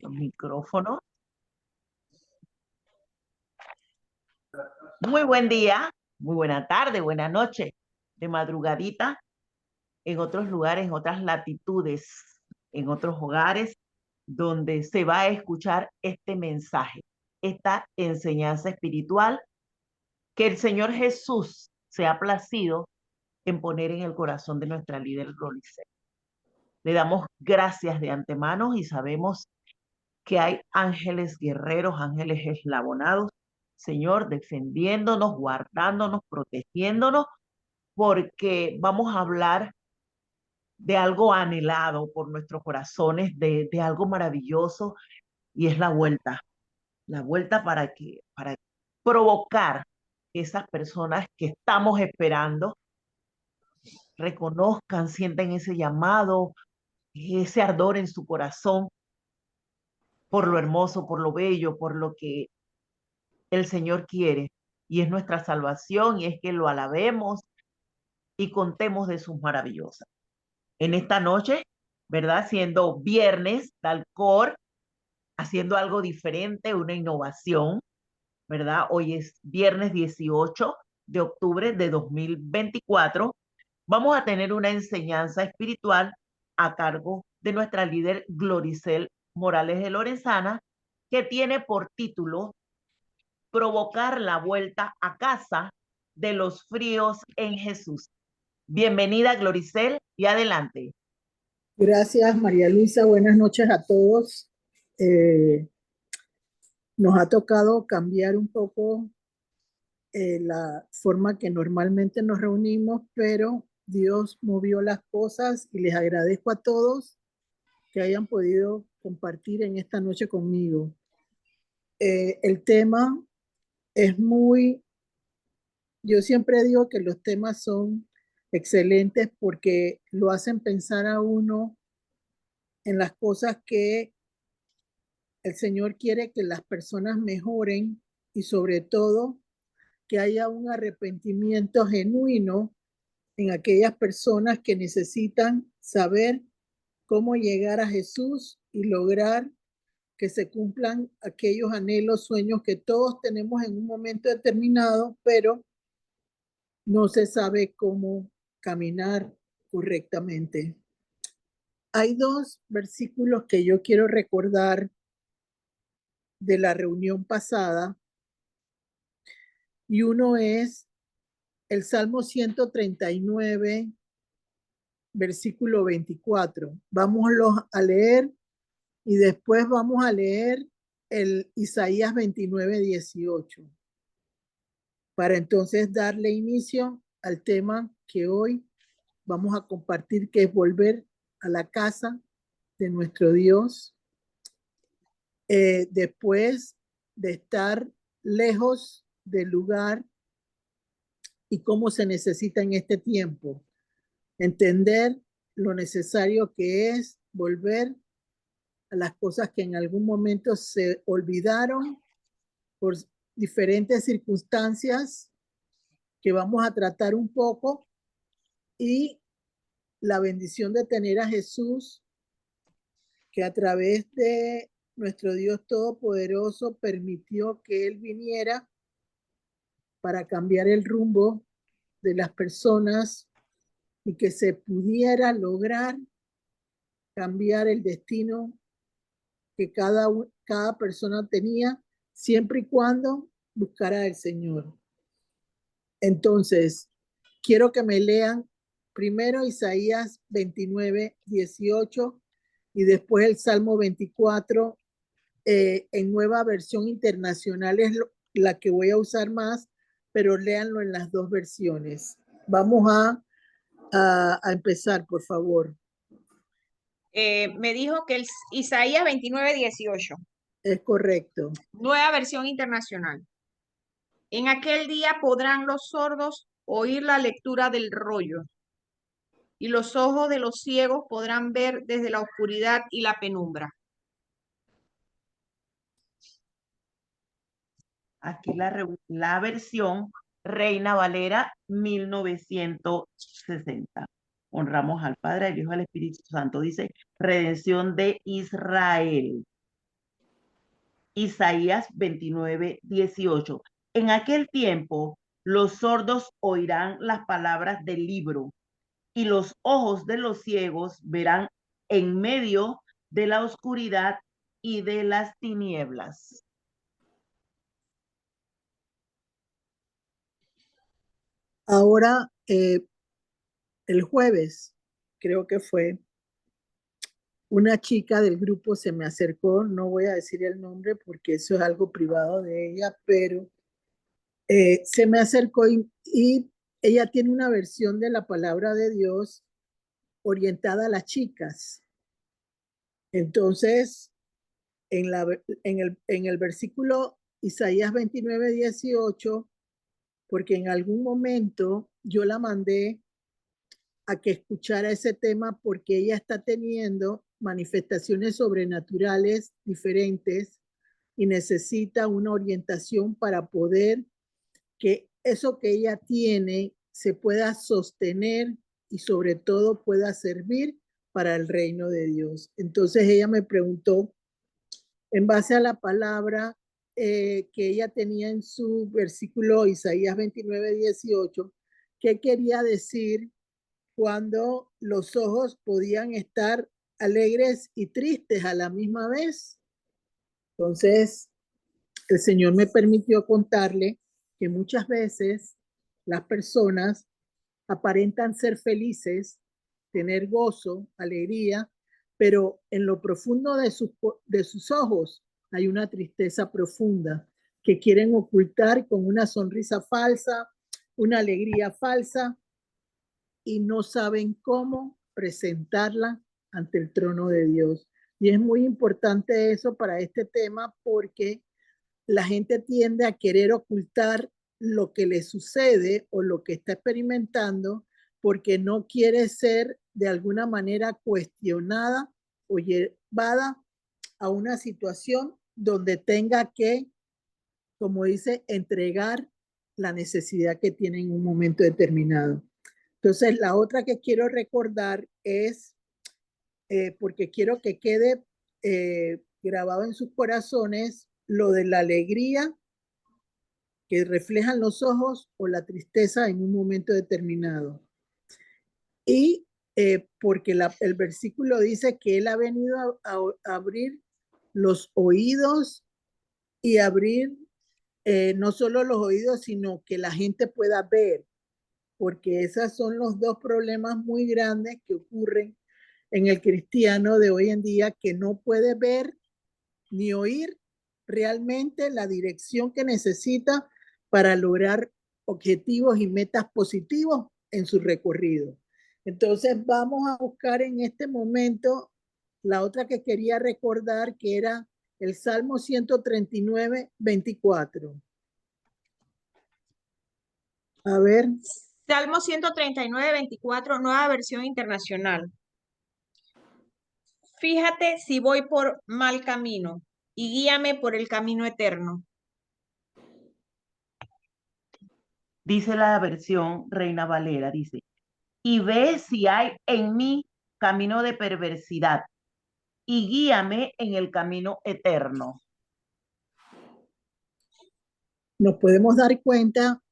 Micrófono. Muy buen día, muy buena tarde, buena noche, de madrugadita, en otros lugares, en otras latitudes, en otros hogares, donde se va a escuchar este mensaje, esta enseñanza espiritual que el Señor Jesús se ha placido en poner en el corazón de nuestra líder Glolicel. Le damos gracias de antemano y sabemos que hay ángeles guerreros, ángeles eslabonados, Señor, defendiéndonos, guardándonos, protegiéndonos, porque vamos a hablar de algo anhelado por nuestros corazones, de algo maravilloso, y es la vuelta para provocar esas personas que estamos esperando, reconozcan, sienten ese llamado, ese ardor en su corazón por lo hermoso, por lo bello, por lo que el Señor quiere, y es nuestra salvación, y es que lo alabemos y contemos de sus maravillosas. En esta noche, ¿verdad? Siendo viernes, Dalcor, haciendo algo diferente, una innovación, ¿verdad? Hoy es viernes 18 de octubre de 2024. Vamos a tener una enseñanza espiritual a cargo de nuestra líder Gloricel Morales de Lorenzana, que tiene por título Provocar la vuelta a casa de los fríos en Jesús. Bienvenida, Gloricel, y adelante. Gracias, María Luisa. Buenas noches a todos. Nos ha tocado cambiar un poco la forma que normalmente nos reunimos, pero Dios movió las cosas y les agradezco a todos que hayan podido compartir en esta noche conmigo. El tema es yo siempre digo que los temas son excelentes porque lo hacen pensar a uno en las cosas que el Señor quiere que las personas mejoren y sobre todo que haya un arrepentimiento genuino en aquellas personas que necesitan saber cómo llegar a Jesús y lograr que se cumplan aquellos anhelos, sueños que todos tenemos en un momento determinado, pero no se sabe cómo caminar correctamente. Hay dos versículos que yo quiero recordar de la reunión pasada y uno es el Salmo 139, versículo 24. Vamos a leer y después vamos a leer el Isaías 29, 18 para entonces darle inicio al tema que hoy vamos a compartir, que es volver a la casa de nuestro Dios después de estar lejos del lugar y cómo se necesita en este tiempo. Entender lo necesario que es volver a las cosas que en algún momento se olvidaron por diferentes circunstancias que vamos a tratar un poco, y la bendición de tener a Jesús, que a través de nuestro Dios Todopoderoso permitió que Él viniera para cambiar el rumbo de las personas y que se pudiera lograr cambiar el destino que cada persona tenía, siempre y cuando buscara al Señor. Entonces, quiero que me lean primero Isaías 29, 18 y después el Salmo 24 en Nueva Versión Internacional, es la que voy a usar más, pero léanlo en las dos versiones. Vamos a empezar, por favor. Me dijo que el Isaías 29, 18. Es correcto. Nueva Versión Internacional. En aquel día podrán los sordos oír la lectura del rollo, y los ojos de los ciegos podrán ver desde la oscuridad y la penumbra. Aquí la versión Reina Valera 1960. Honramos al Padre, al Hijo y al Espíritu Santo. Dice, redención de Israel. Isaías 29:18. En aquel tiempo los sordos oirán las palabras del libro y los ojos de los ciegos verán en medio de la oscuridad y de las tinieblas. Ahora, el jueves, creo que fue, una chica del grupo se me acercó, no voy a decir el nombre porque eso es algo privado de ella, pero se me acercó y ella tiene una versión de la palabra de Dios orientada a las chicas. Entonces, en el versículo Isaías 29:18, porque en algún momento yo la mandé a que escuchara ese tema porque ella está teniendo manifestaciones sobrenaturales diferentes y necesita una orientación para poder que eso que ella tiene se pueda sostener y sobre todo pueda servir para el reino de Dios. Entonces ella me preguntó, en base a la palabra que ella tenía en su versículo Isaías 29:18, ¿qué quería decir cuando los ojos podían estar alegres y tristes a la misma vez? Entonces, el Señor me permitió contarle que muchas veces las personas aparentan ser felices, tener gozo, alegría, pero en lo profundo de sus ojos hay una tristeza profunda que quieren ocultar con una sonrisa falsa, una alegría falsa, y no saben cómo presentarla ante el trono de Dios. Y es muy importante eso para este tema porque la gente tiende a querer ocultar lo que le sucede o lo que está experimentando porque no quiere ser de alguna manera cuestionada o llevada a una situación donde tenga que, como dice, entregar la necesidad que tiene en un momento determinado. Entonces, la otra que quiero recordar es, porque quiero que quede grabado en sus corazones, lo de la alegría que reflejan los ojos o la tristeza en un momento determinado. Y porque el versículo dice que Él ha venido a abrir los oídos y abrir no solo los oídos, sino que la gente pueda ver, porque esos son los dos problemas muy grandes que ocurren en el cristiano de hoy en día, que no puede ver ni oír realmente la dirección que necesita para lograr objetivos y metas positivos en su recorrido. Entonces vamos a buscar en este momento la otra que quería recordar, que era el Salmo 139:24. A ver. Salmo 139:24, nueva versión internacional. Fíjate si voy por mal camino y guíame por el camino eterno. Dice la versión Reina Valera, dice, y ve si hay en mí camino de perversidad y guíame en el camino eterno. Nos podemos dar cuenta,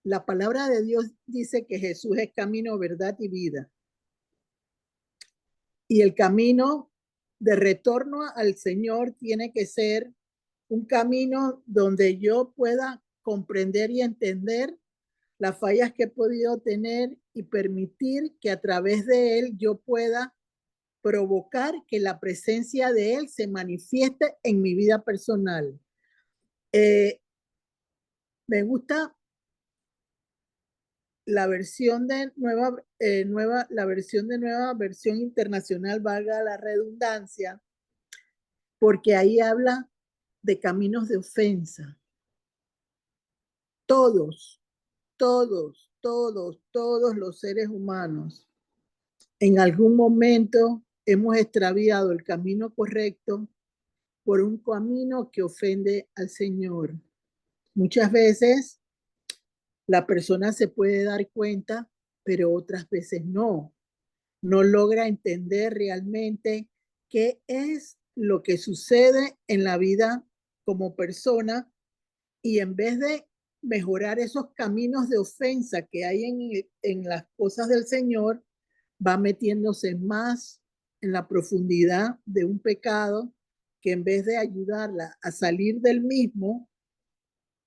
la palabra de Dios dice que Jesús es camino, verdad y vida. Y el camino de retorno al Señor tiene que ser un camino donde yo pueda comprender y entender las fallas que he podido tener y permitir que a través de él yo pueda provocar que la presencia de él se manifieste en mi vida personal. Me gusta la versión de la versión de nueva versión internacional, valga la redundancia, porque ahí habla de caminos de ofensa. Todos los seres humanos en algún momento hemos extraviado el camino correcto por un camino que ofende al Señor. Muchas veces la persona se puede dar cuenta, pero otras veces no. No logra entender realmente qué es lo que sucede en la vida como persona, y en vez de mejorar esos caminos de ofensa que hay en las cosas del Señor, va metiéndose más en la profundidad de un pecado que en vez de ayudarla a salir del mismo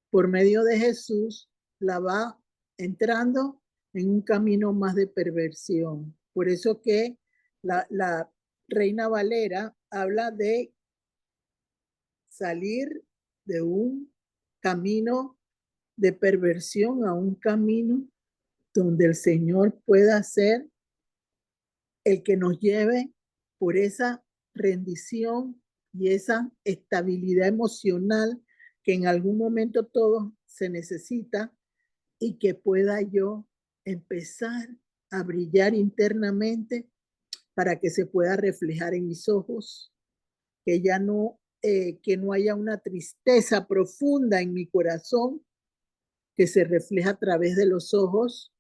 por medio de Jesús, la va entrando en un camino más de perversión. Por eso que la Reina Valera habla de salir de un camino de perversión a un camino donde el Señor pueda ser el que nos lleve por esa rendición y esa estabilidad emocional que en algún momento todo se necesita, y que pueda yo empezar a brillar internamente para que se pueda reflejar en mis ojos, que ya no, que no haya una tristeza profunda en mi corazón que se refleja a través de los ojos,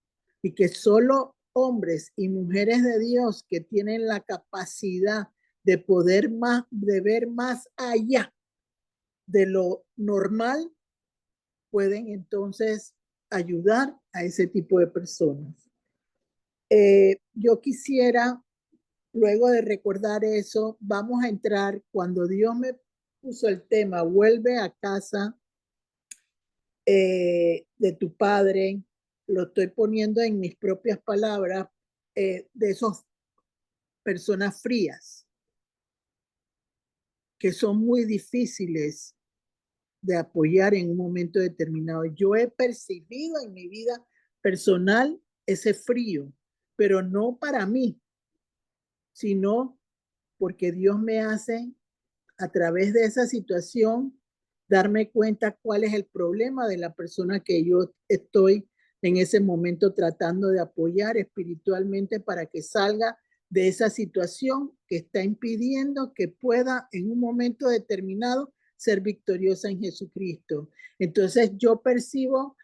y que solo hombres y mujeres de Dios que tienen la capacidad de poder más, de ver más allá de lo normal, pueden entonces ayudar a ese tipo de personas. Yo quisiera, luego de recordar eso, vamos a entrar, cuando Dios me puso el tema, vuelve a casa de tu padre, lo estoy poniendo en mis propias palabras, de esas personas frías, que son muy difíciles de apoyar en un momento determinado. Yo he percibido en mi vida personal ese frío, pero no para mí, sino porque Dios me hace, a través de esa situación, darme cuenta cuál es el problema de la persona que yo estoy en ese momento tratando de apoyar espiritualmente para que salga de esa situación que está impidiendo que pueda en un momento determinado ser victoriosa en Jesucristo. Entonces yo percibo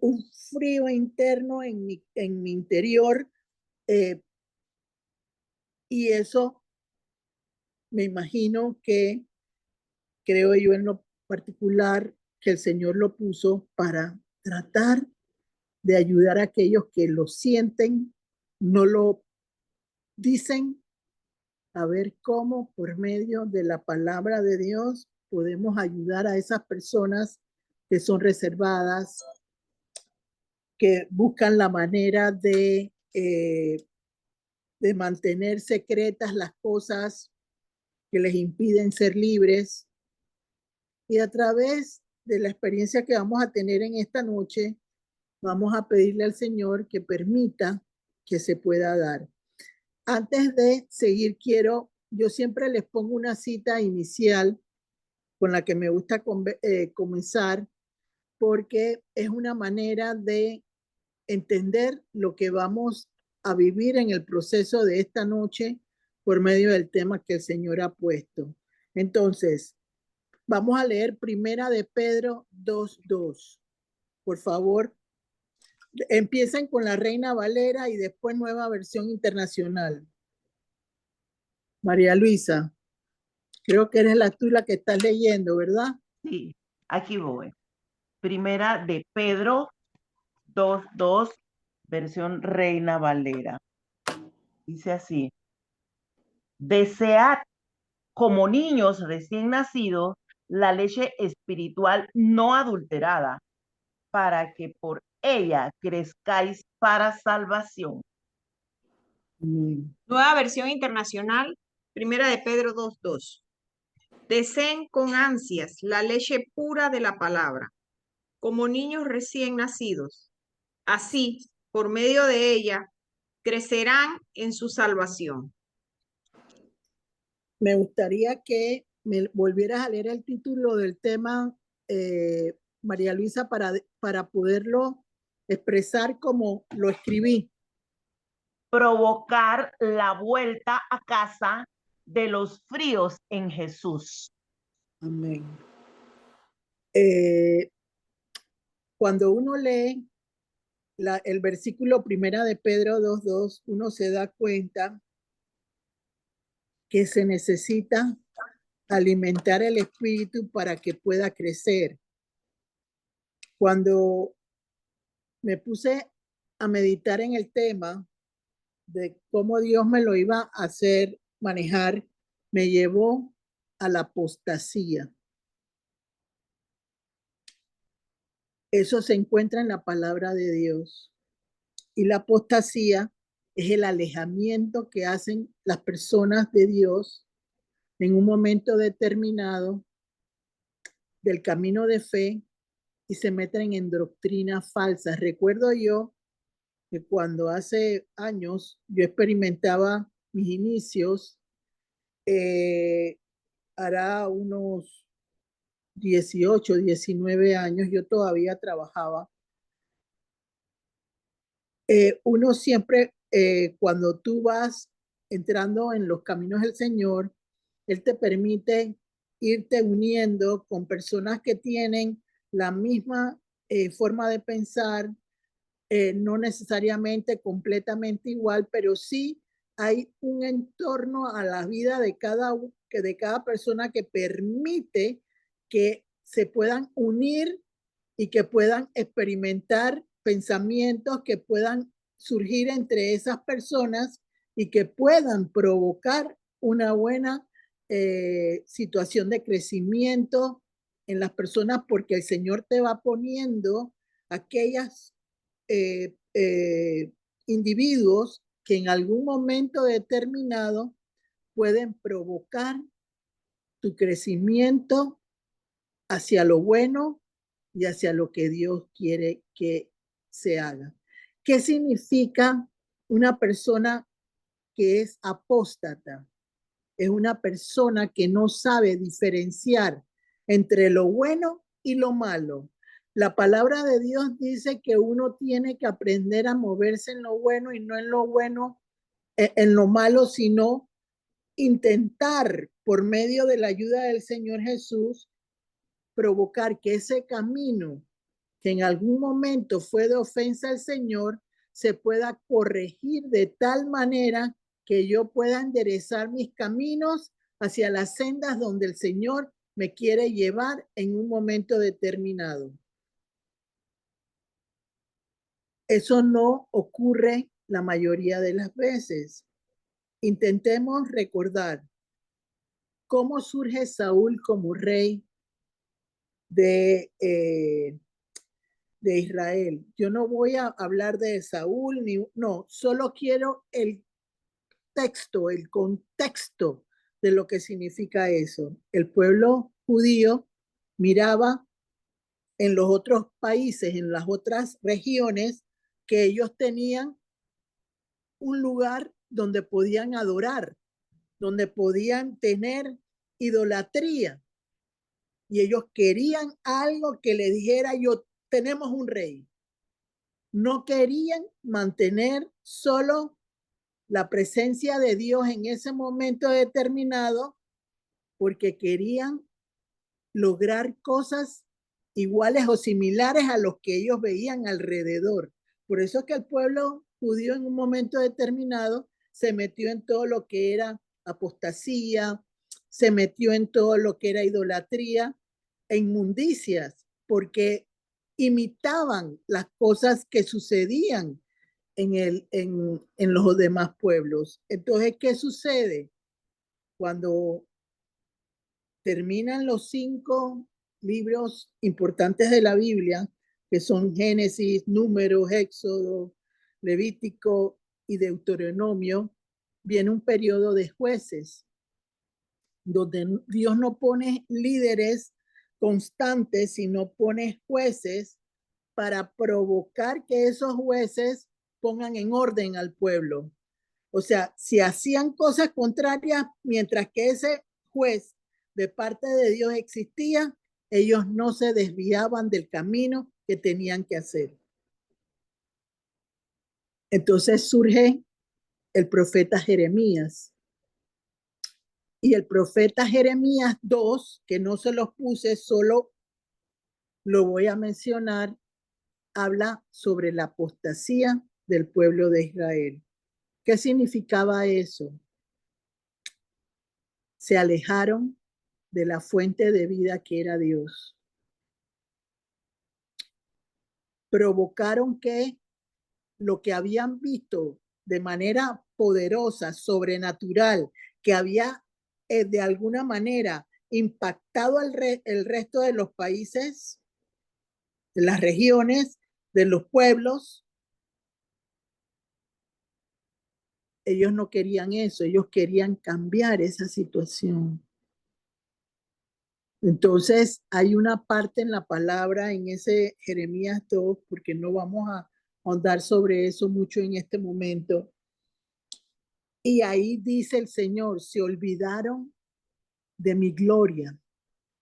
un frío interno en mi interior, y eso me imagino que, creo yo en lo particular, que el Señor lo puso para tratar de ayudar a aquellos que lo sienten, no lo dicen, a ver cómo por medio de la palabra de Dios podemos ayudar a esas personas que son reservadas, que buscan la manera de mantener secretas las cosas que les impiden ser libres. Y a través de la experiencia que vamos a tener en esta noche, vamos a pedirle al Señor que permita que se pueda dar. Antes de seguir, yo siempre les pongo una cita inicial con la que me gusta comenzar, porque es una manera de entender lo que vamos a vivir en el proceso de esta noche por medio del tema que el Señor ha puesto. Entonces, vamos a leer Primera de Pedro 2:2. Por favor, empiecen con la Reina Valera y después Nueva Versión Internacional. María Luisa, creo que eres tú la que estás leyendo, ¿verdad? Sí, aquí voy. Primera de Pedro 2:2, versión Reina Valera. Dice así: desead como niños recién nacidos la leche espiritual no adulterada, para que por ella crezcáis para salvación. Nueva Versión Internacional, Primera de Pedro 2:2. Deseen con ansias la leche pura de la palabra, como niños recién nacidos. Así, por medio de ella, crecerán en su salvación. Me gustaría que me volvieras a leer el título del tema, María Luisa, para poderlo expresar como lo escribí. Provocar la vuelta a casa de los fríos en Jesús. Amén. Cuando uno lee el versículo Primera de Pedro 2:2, uno se da cuenta que se necesita alimentar el espíritu para que pueda crecer. Cuando me puse a meditar en el tema de cómo Dios me lo iba a hacer manejar, me llevó a la apostasía. Eso se encuentra en la palabra de Dios. Y la apostasía es el alejamiento que hacen las personas de Dios en un momento determinado del camino de fe y se meten en doctrinas falsas. Recuerdo yo que cuando hace años yo experimentaba mis inicios, hará unos 18, 19 años, yo todavía trabajaba. Uno siempre, cuando tú vas entrando en los caminos del Señor, Él te permite irte uniendo con personas que tienen la misma forma de pensar, no necesariamente completamente igual, pero sí hay un entorno a la vida de cada persona que permite que se puedan unir y que puedan experimentar pensamientos que puedan surgir entre esas personas y que puedan provocar una buena situación de crecimiento en las personas, porque el Señor te va poniendo aquellas eh, eh, individuos que en algún momento determinado pueden provocar tu crecimiento hacia lo bueno y hacia lo que Dios quiere que se haga. ¿Qué significa una persona que es apóstata? Es una persona que no sabe diferenciar entre lo bueno y lo malo. La palabra de Dios dice que uno tiene que aprender a moverse en lo bueno y no en lo bueno, en lo malo, sino intentar por medio de la ayuda del Señor Jesús provocar que ese camino que en algún momento fue de ofensa al Señor se pueda corregir de tal manera que yo pueda enderezar mis caminos hacia las sendas donde el Señor me quiere llevar en un momento determinado. Eso no ocurre la mayoría de las veces. Intentemos recordar cómo surge Saúl como rey de Israel. Yo no voy a hablar de Saúl, no, solo quiero el texto, el contexto de lo que significa eso. El pueblo judío miraba en los otros países, en las otras regiones, que ellos tenían un lugar donde podían adorar, donde podían tener idolatría. Y ellos querían algo que le dijera: yo tenemos un rey. No querían mantener solo la presencia de Dios en ese momento determinado, porque querían lograr cosas iguales o similares a los que ellos veían alrededor. Por eso es que el pueblo judío en un momento determinado se metió en todo lo que era apostasía, se metió en todo lo que era idolatría e inmundicias, porque imitaban las cosas que sucedían en los demás pueblos. Entonces, ¿qué sucede? Cuando terminan los 5 libros importantes de la Biblia, que son Génesis, Números, Éxodo, Levítico y Deuteronomio, viene un periodo de jueces, donde Dios no pone líderes constantes, sino pone jueces para provocar que esos jueces pongan en orden al pueblo. O sea, si hacían cosas contrarias mientras que ese juez de parte de Dios existía, ellos no se desviaban del camino que tenían que hacer. Entonces surge el profeta Jeremías. Y el profeta Jeremías 2, que no se los puse, solo lo voy a mencionar, habla sobre la apostasía del pueblo de Israel. ¿Qué significaba eso? Se alejaron de la fuente de vida que era Dios. Provocaron que lo que habían visto de manera poderosa, sobrenatural, que había de alguna manera impactado el resto de los países, de las regiones, de los pueblos, ellos no querían eso, ellos querían cambiar esa situación. Entonces hay una parte en la palabra, en ese Jeremías 2, porque no vamos a ahondar sobre eso mucho en este momento. Y ahí dice el Señor, se olvidaron de mi gloria.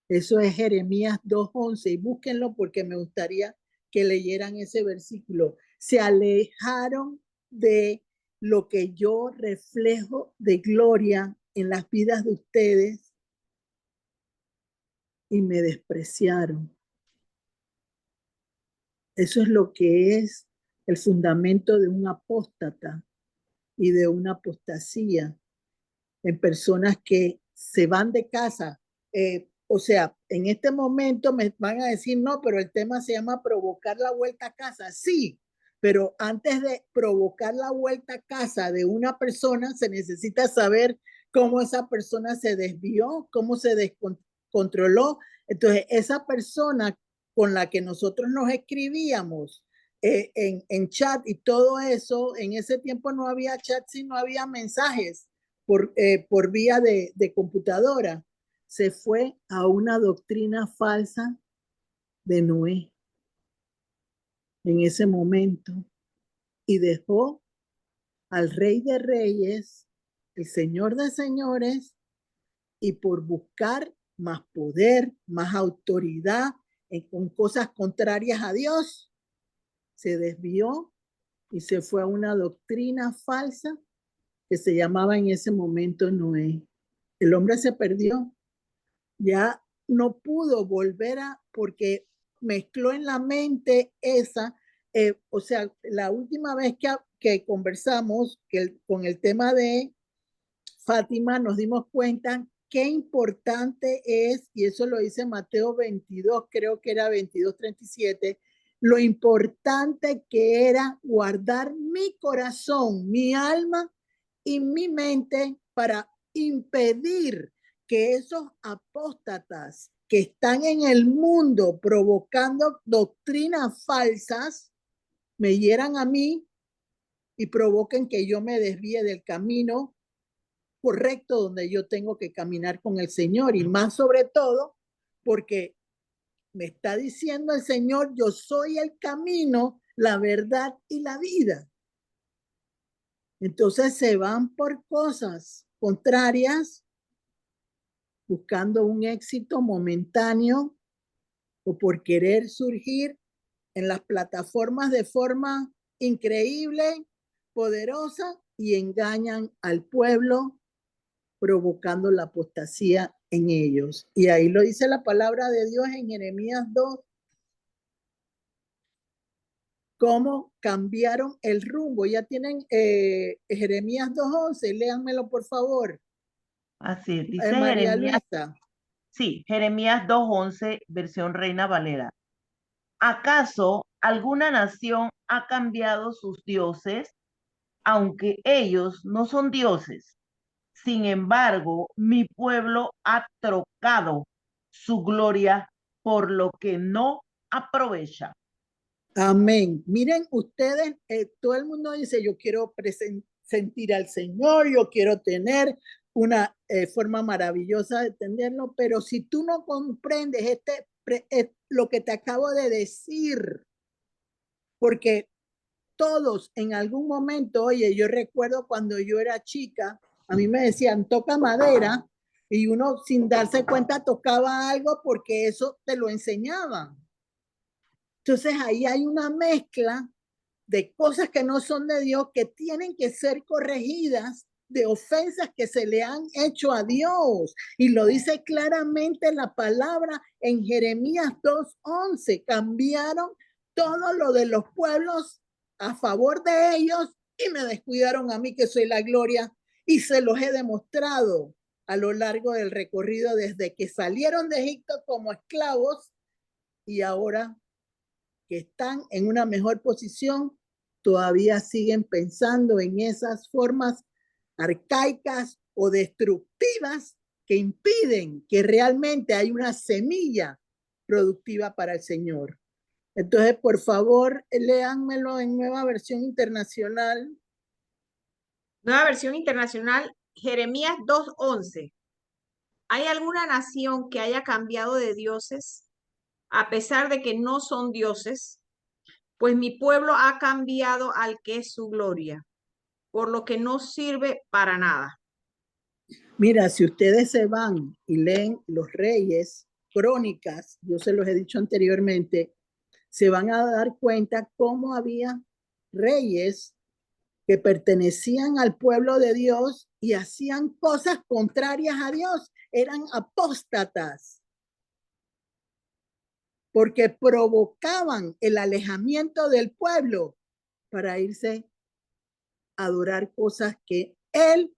Eso es Jeremías 2:11 y búsquenlo porque me gustaría que leyeran ese versículo. Se alejaron de lo que yo reflejo de gloria en las vidas de ustedes y me despreciaron. Eso es lo que es el fundamento de un apóstata y de una apostasía en personas que se van de casa. O sea, en este momento me van a decir, no, pero el tema se llama provocar la vuelta a casa. Sí, pero antes de provocar la vuelta a casa de una persona, se necesita saber cómo esa persona se desvió, cómo se descontroló. Entonces, esa persona con la que nosotros nos escribíamos en chat y todo eso, en ese tiempo no había chat, sino había mensajes por vía de computadora, se fue a una doctrina falsa de Noé en ese momento y dejó al Rey de Reyes, el Señor de Señores, y por buscar más poder, más autoridad con cosas contrarias a Dios, se desvió y se fue a una doctrina falsa que se llamaba en ese momento Noé. El hombre se perdió, ya no pudo volver porque mezcló en la mente esa, o sea, la última vez que conversamos con el tema de Fátima, nos dimos cuenta qué importante es, y eso lo dice Mateo 22, creo que era 22:37, lo importante que era guardar mi corazón, mi alma y mi mente para impedir que esos apóstatas que están en el mundo provocando doctrinas falsas me hieran a mí y provoquen que yo me desvíe del camino correcto donde yo tengo que caminar con el Señor, y más sobre todo porque me está diciendo el Señor, yo soy el camino, la verdad y la vida. Entonces se van por cosas contrarias, buscando un éxito momentáneo o por querer surgir en las plataformas de forma increíble, poderosa, y engañan al pueblo, provocando la apostasía en ellos. Y ahí lo dice la palabra de Dios en Jeremías 2, cómo cambiaron el rumbo. Ya tienen Jeremías 2:11, léanmelo por favor. Así dice María Jeremías, Luisa. sí, Jeremías 2:11, versión Reina Valera. ¿Acaso alguna nación ha cambiado sus dioses, aunque ellos no son dioses? Sin embargo, mi pueblo ha trocado su gloria por lo que no aprovecha. Amén. Miren ustedes, todo el mundo dice, yo quiero sentir al Señor, yo quiero tener una forma maravillosa de entenderlo, pero si tú no comprendes lo que te acabo de decir, porque todos en algún momento, oye, yo recuerdo cuando yo era chica, a mí me decían, toca madera, y uno sin darse cuenta tocaba algo porque eso te lo enseñaban. Entonces ahí hay una mezcla de cosas que no son de Dios, que tienen que ser corregidas, de ofensas que se le han hecho a Dios. Y lo dice claramente la palabra en Jeremías 2:11. Cambiaron todo lo de los pueblos a favor de ellos y me descuidaron a mí, que soy la gloria, y se los he demostrado a lo largo del recorrido desde que salieron de Egipto como esclavos y ahora que están en una mejor posición, todavía siguen pensando en esas formas arcaicas o destructivas que impiden que realmente hay una semilla productiva para el Señor. Entonces, por favor, léanmelo en Nueva Versión Internacional. Nueva Versión Internacional, Jeremías 2:11. ¿Hay alguna nación que haya cambiado de dioses a pesar de que no son dioses? Pues mi pueblo ha cambiado al que es su gloria, por lo que no sirve para nada. Mira, si ustedes se van y leen los Reyes, Crónicas, yo se los he dicho anteriormente, se van a dar cuenta cómo había reyes que pertenecían al pueblo de Dios y hacían cosas contrarias a Dios, eran apóstatas, porque provocaban el alejamiento del pueblo para irse a adorar cosas que él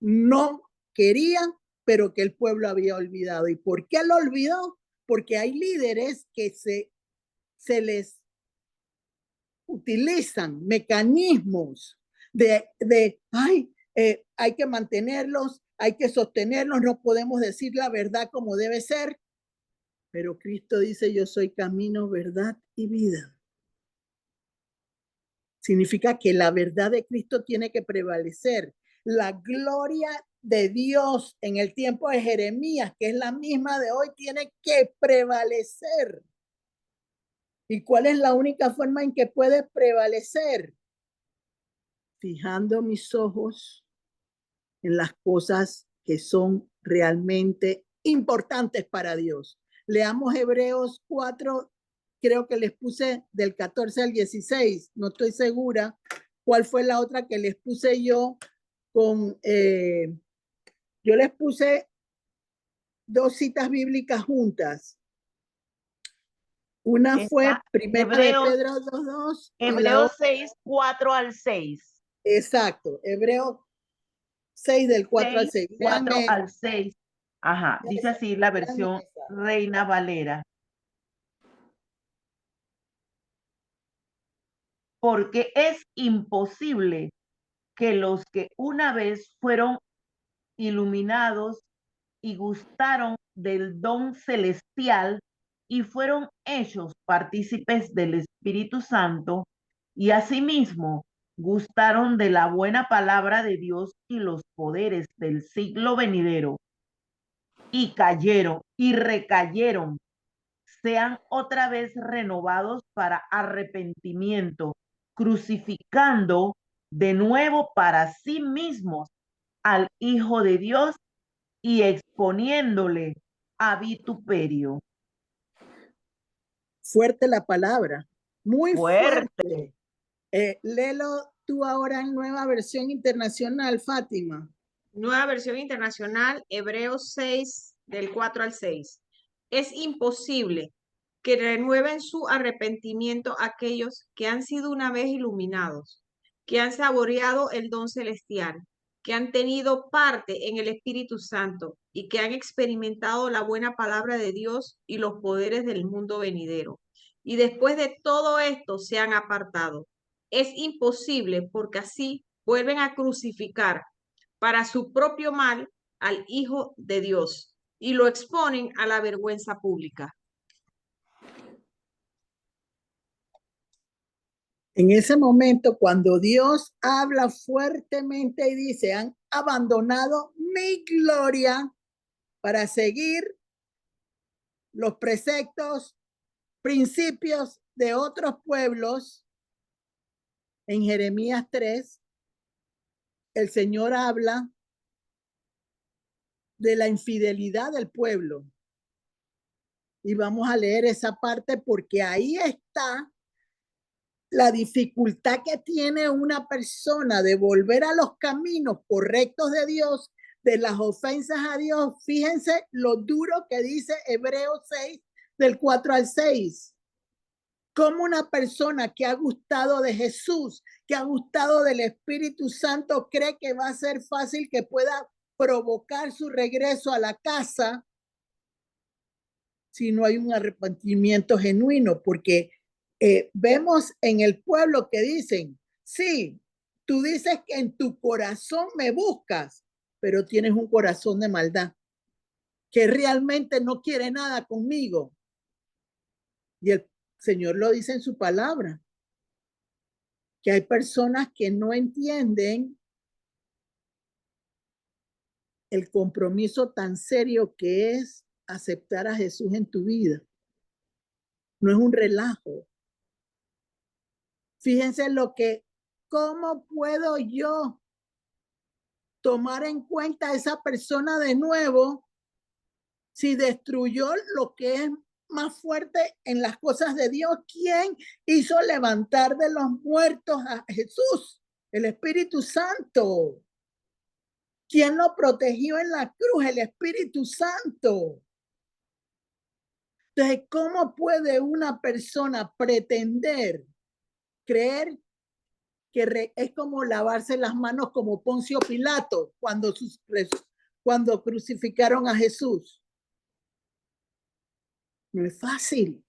no quería, pero que el pueblo había olvidado. ¿Y por qué lo olvidó? Porque hay líderes que se les utilizan mecanismos hay que mantenerlos, hay que sostenerlos, no podemos decir la verdad como debe ser, pero Cristo dice, yo soy camino, verdad y vida. Significa que la verdad de Cristo tiene que prevalecer. La gloria de Dios en el tiempo de Jeremías, que es la misma de hoy, tiene que prevalecer. ¿Y cuál es la única forma en que puede prevalecer? Fijando mis ojos en las cosas que son realmente importantes para Dios. Leamos Hebreos 4, creo que les puse del 14 al 16, no estoy segura cuál fue la otra que les puse yo yo les puse dos citas bíblicas juntas. Una fue primera de Pedro 2:2. Hebreos 6, 4 al 6. Exacto, Hebreos 6 del 4 al 6. 4 al 6. Ajá, dice así la versión Reina Valera. Porque es imposible que los que una vez fueron iluminados y gustaron del don celestial y fueron hechos partícipes del Espíritu Santo y asimismo gustaron de la buena palabra de Dios y los poderes del siglo venidero y cayeron y recayeron, sean otra vez renovados para arrepentimiento, crucificando de nuevo para sí mismos al Hijo de Dios y exponiéndole a vituperio. Fuerte la palabra, muy fuerte. Léelo tú ahora en Nueva Versión Internacional, Fátima. Nueva Versión Internacional, Hebreos 6, del 4 al 6. Es imposible que renueven su arrepentimiento aquellos que han sido una vez iluminados, que han saboreado el don celestial, que han tenido parte en el Espíritu Santo y que han experimentado la buena palabra de Dios y los poderes del mundo venidero. Y después de todo esto se han apartado. Es imposible porque así vuelven a crucificar para su propio mal al Hijo de Dios y lo exponen a la vergüenza pública. En ese momento, cuando Dios habla fuertemente y dice, han abandonado mi gloria para seguir los preceptos, principios de otros pueblos, en Jeremías 3, el Señor habla de la infidelidad del pueblo. Y vamos a leer esa parte porque ahí está la dificultad que tiene una persona de volver a los caminos correctos de Dios, de las ofensas a Dios. Fíjense lo duro que dice Hebreos 6, del 4 al 6. Como una persona que ha gustado de Jesús, que ha gustado del Espíritu Santo, cree que va a ser fácil que pueda provocar su regreso a la casa si no hay un arrepentimiento genuino? Porque vemos en el pueblo que dicen, sí, tú dices que en tu corazón me buscas, pero tienes un corazón de maldad, que realmente no quiere nada conmigo. Y el Señor lo dice en su palabra, que hay personas que no entienden el compromiso tan serio que es aceptar a Jesús en tu vida. No es un relajo. Fíjense ¿cómo puedo yo tomar en cuenta a esa persona de nuevo si destruyó lo que es más fuerte en las cosas de Dios? ¿Quién hizo levantar de los muertos a Jesús? El Espíritu Santo. ¿Quién lo protegió en la cruz? El Espíritu Santo. Entonces, ¿cómo puede una persona pretender creer que es como lavarse las manos como Poncio Pilato cuando crucificaron a Jesús? No es fácil.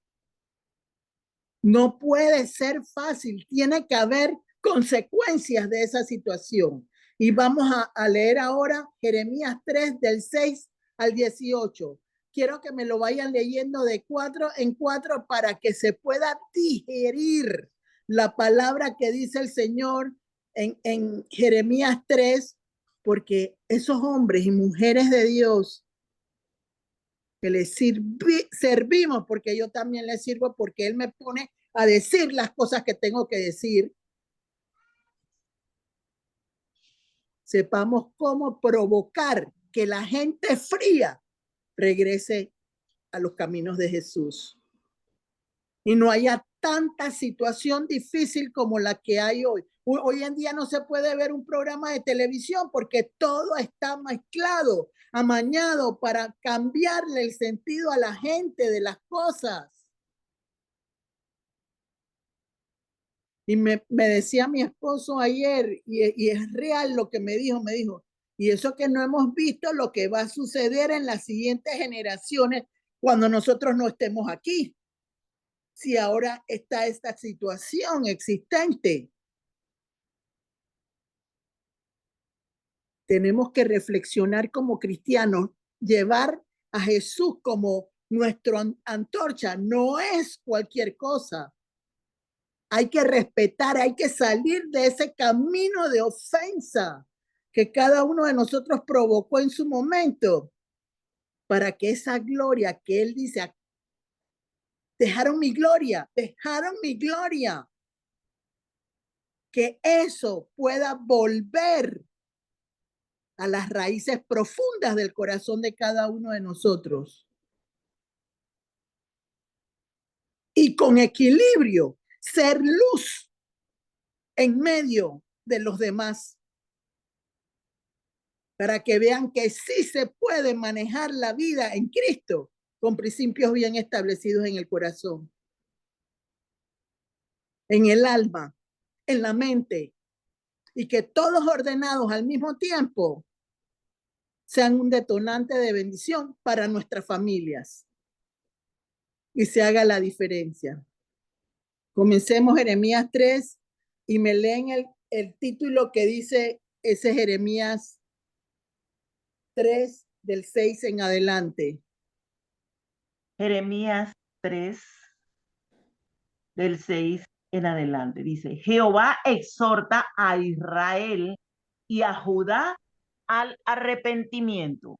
No puede ser fácil. Tiene que haber consecuencias de esa situación. Y vamos a leer ahora Jeremías 3 del 6 al 18. Quiero que me lo vayan leyendo de 4 en 4 para que se pueda digerir la palabra que dice el Señor en Jeremías 3, porque esos hombres y mujeres de Dios que le servimos, porque yo también le sirvo, porque Él me pone a decir las cosas que tengo que decir, sepamos cómo provocar que la gente fría regrese a los caminos de Jesús y no haya tanta situación difícil como la que hay hoy. Hoy en día no se puede ver un programa de televisión porque todo está mezclado, amañado para cambiarle el sentido a la gente de las cosas. Y me decía mi esposo ayer, y es real lo que me dijo, y eso que no hemos visto lo que va a suceder en las siguientes generaciones cuando nosotros no estemos aquí. Si ahora está esta situación existente, tenemos que reflexionar como cristianos, llevar a Jesús como nuestra antorcha, no es cualquier cosa. Hay que respetar, hay que salir de ese camino de ofensa que cada uno de nosotros provocó en su momento, para que esa gloria que Él dice, dejaron mi gloria, que eso pueda volver a las raíces profundas del corazón de cada uno de nosotros. Y con equilibrio, ser luz en medio de los demás, para que vean que sí se puede manejar la vida en Cristo con principios bien establecidos en el corazón, en el alma, en la mente, y que todos ordenados al mismo tiempo sean un detonante de bendición para nuestras familias y se haga la diferencia. Comencemos Jeremías 3 y me leen el título que dice ese Jeremías 3 del 6 en adelante. Jeremías 3 del 6 en adelante. Dice, Jehová exhorta a Israel y a Judá al arrepentimiento.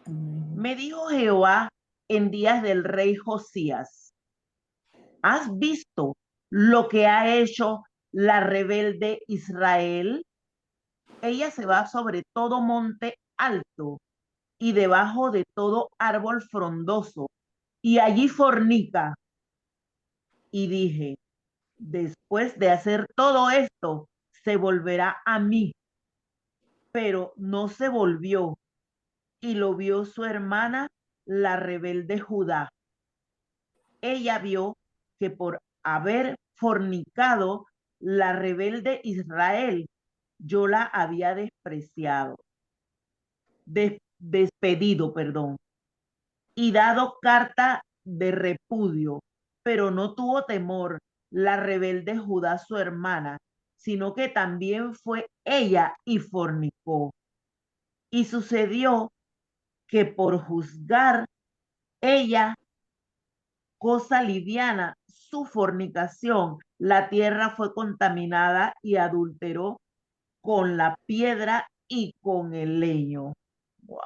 Me dijo Jehová en días del rey Josías, ¿has visto lo que ha hecho la rebelde Israel? Ella se va sobre todo monte alto y debajo de todo árbol frondoso, y allí fornica. Y dije, después de hacer todo esto, se volverá a mí. Pero no se volvió, y lo vio su hermana, la rebelde Judá. Ella vio que por haber fornicado la rebelde Israel, yo la había despreciado. despedido, perdón, y dado carta de repudio, pero no tuvo temor la rebelde Judá su hermana, sino que también fue ella y fornicó. Y sucedió que por juzgar ella cosa liviana su fornicación, la tierra fue contaminada y adulteró con la piedra y con el leño. Wow.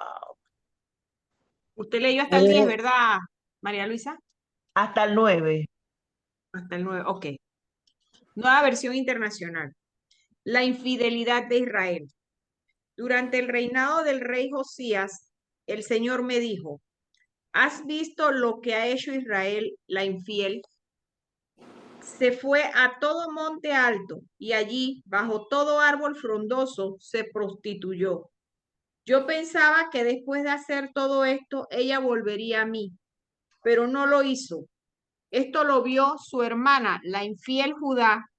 Usted leyó hasta A el 10, ver, ¿verdad, María Luisa? Hasta el 9. Hasta el 9, ok. Nueva versión internacional. La infidelidad de Israel. Durante el reinado del rey Josías, el Señor me dijo, ¿has visto lo que ha hecho Israel, la infiel? Se fue a todo monte alto y allí, bajo todo árbol frondoso, se prostituyó. Yo pensaba que después de hacer todo esto, ella volvería a mí, pero no lo hizo. Esto lo vio su hermana, la infiel Judá,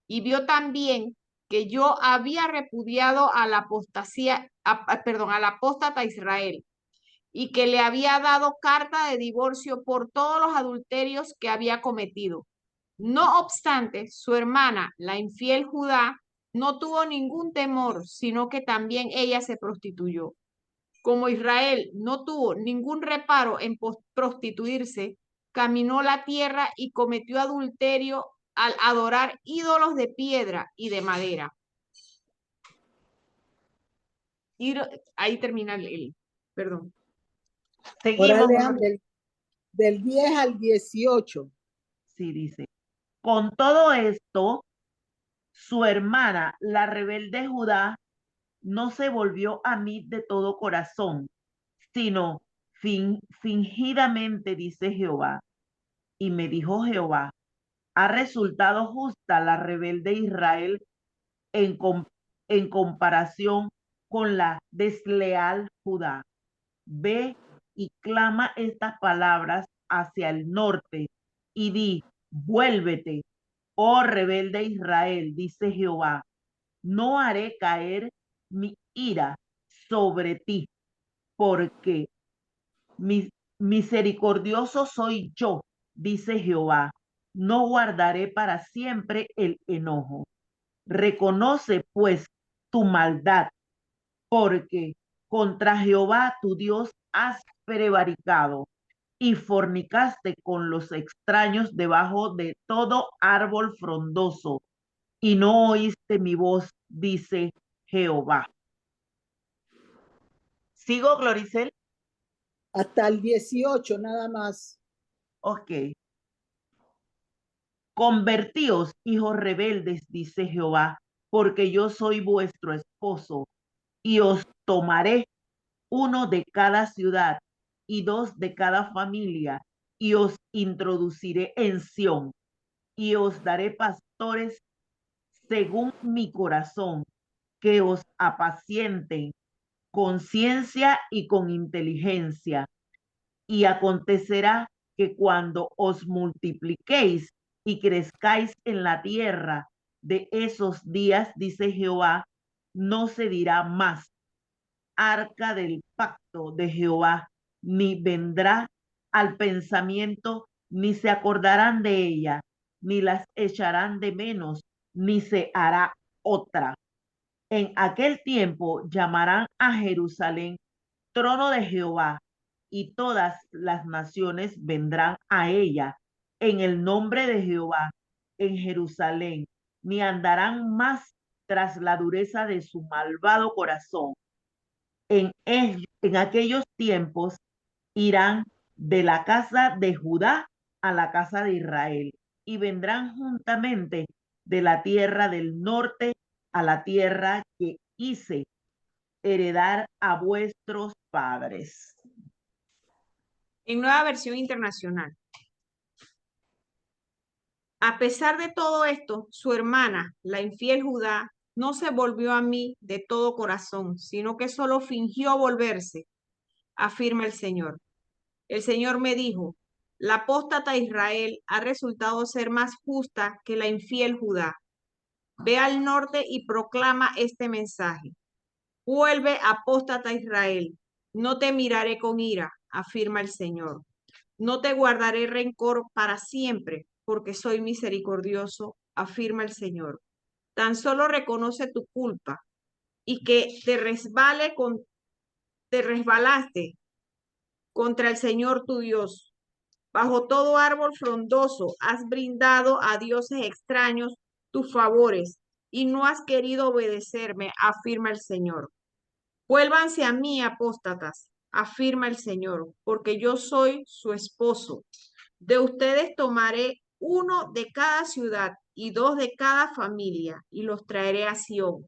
y vio también que yo había repudiado a la apostasía, perdón, al apóstata Israel, y que le había dado carta de divorcio por todos los adulterios que había cometido. No obstante, su hermana, la infiel Judá, no tuvo ningún temor, sino que también ella se prostituyó. Como Israel no tuvo ningún reparo en prostituirse, caminó la tierra y cometió adulterio al adorar ídolos de piedra y de madera. Y ahí termina perdón. ahora Seguimos. lean del 10 al 18. Sí, dice. Con todo esto, su hermana, la rebelde Judá, no se volvió a mí de todo corazón, sino fingidamente, dice Jehová. Y me dijo Jehová, ha resultado justa la rebelde Israel en, en comparación con la desleal Judá. Ve y clama estas palabras hacia el norte y di, vuélvete, oh rebelde Israel, dice Jehová, no haré caer mi ira sobre ti, porque misericordioso soy yo, dice Jehová, no guardaré para siempre el enojo. Reconoce pues tu maldad, porque contra Jehová tu Dios has prevaricado y fornicaste con los extraños debajo de todo árbol frondoso, y no oíste mi voz, dice Jehová. ¿Sigo, Gloricel? Hasta el 18 nada más. Ok. Convertíos, hijos rebeldes, dice Jehová, porque yo soy vuestro esposo, y os tomaré uno de cada ciudad y dos de cada familia, y os introduciré en Sión, y os daré pastores según mi corazón, que os apacienten con ciencia y con inteligencia. Y acontecerá que cuando os multipliquéis y crezcáis en la tierra de esos días, dice Jehová, no se dirá más arca del pacto de Jehová, ni vendrá al pensamiento, ni se acordarán de ella, ni las echarán de menos, ni se hará otra. En aquel tiempo llamarán a Jerusalén trono de Jehová, y todas las naciones vendrán a ella en el nombre de Jehová en Jerusalén, ni andarán más tras la dureza de su malvado corazón. En aquellos tiempos irán de la casa de Judá a la casa de Israel, y vendrán juntamente de la tierra del norte a la tierra que hice heredar a vuestros padres. En nueva versión internacional. A pesar de todo esto, su hermana, la infiel Judá, no se volvió a mí de todo corazón, sino que solo fingió volverse, afirma el Señor. El Señor me dijo, la apóstata Israel ha resultado ser más justa que la infiel Judá. Ve al norte y proclama este mensaje. Vuelve, apóstata Israel. No te miraré con ira, afirma el Señor. No te guardaré rencor para siempre, porque soy misericordioso, afirma el Señor. Tan solo reconoce tu culpa y que te resbalaste contra el Señor tu Dios. Bajo todo árbol frondoso has brindado a dioses extraños tus favores y no has querido obedecerme, afirma el Señor. Vuélvanse a mí, apóstatas, afirma el Señor, porque yo soy su esposo. De ustedes tomaré uno de cada ciudad y dos de cada familia, y los traeré a Sión.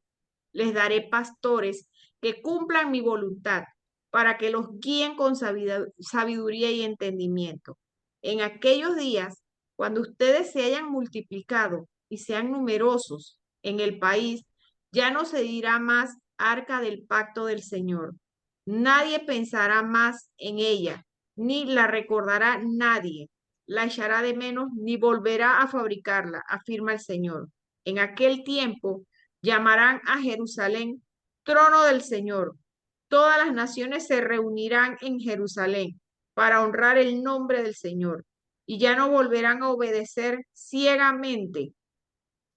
Les daré pastores que cumplan mi voluntad, para que los guíen con sabiduría y entendimiento. En aquellos días, cuando ustedes se hayan multiplicado y sean numerosos en el país, ya no se dirá más arca del pacto del Señor. Nadie pensará más en ella, ni la recordará nadie, la echará de menos, ni volverá a fabricarla, afirma el Señor. En aquel tiempo llamarán a Jerusalén trono del Señor. Todas las naciones se reunirán en Jerusalén para honrar el nombre del Señor y ya no volverán a obedecer ciegamente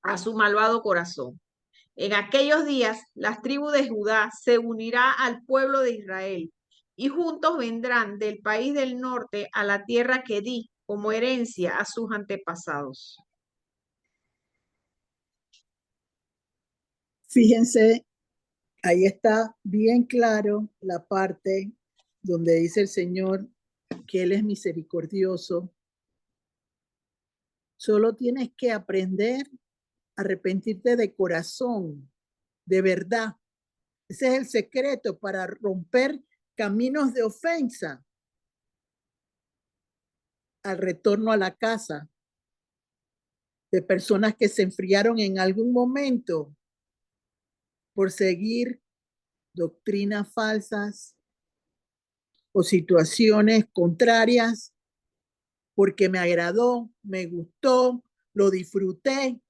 a su malvado corazón. En aquellos días, las tribus de Judá se unirá al pueblo de Israel y juntos vendrán del país del norte a la tierra que di como herencia a sus antepasados. Fíjense, ahí está bien claro la parte donde dice el Señor que Él es misericordioso. Solo tienes que aprender a arrepentirte de corazón, de verdad. Ese es el secreto para romper caminos de ofensa al retorno a la casa, de personas que se enfriaron en algún momento por seguir doctrinas falsas o situaciones contrarias, porque me agradó, me gustó, lo disfruté.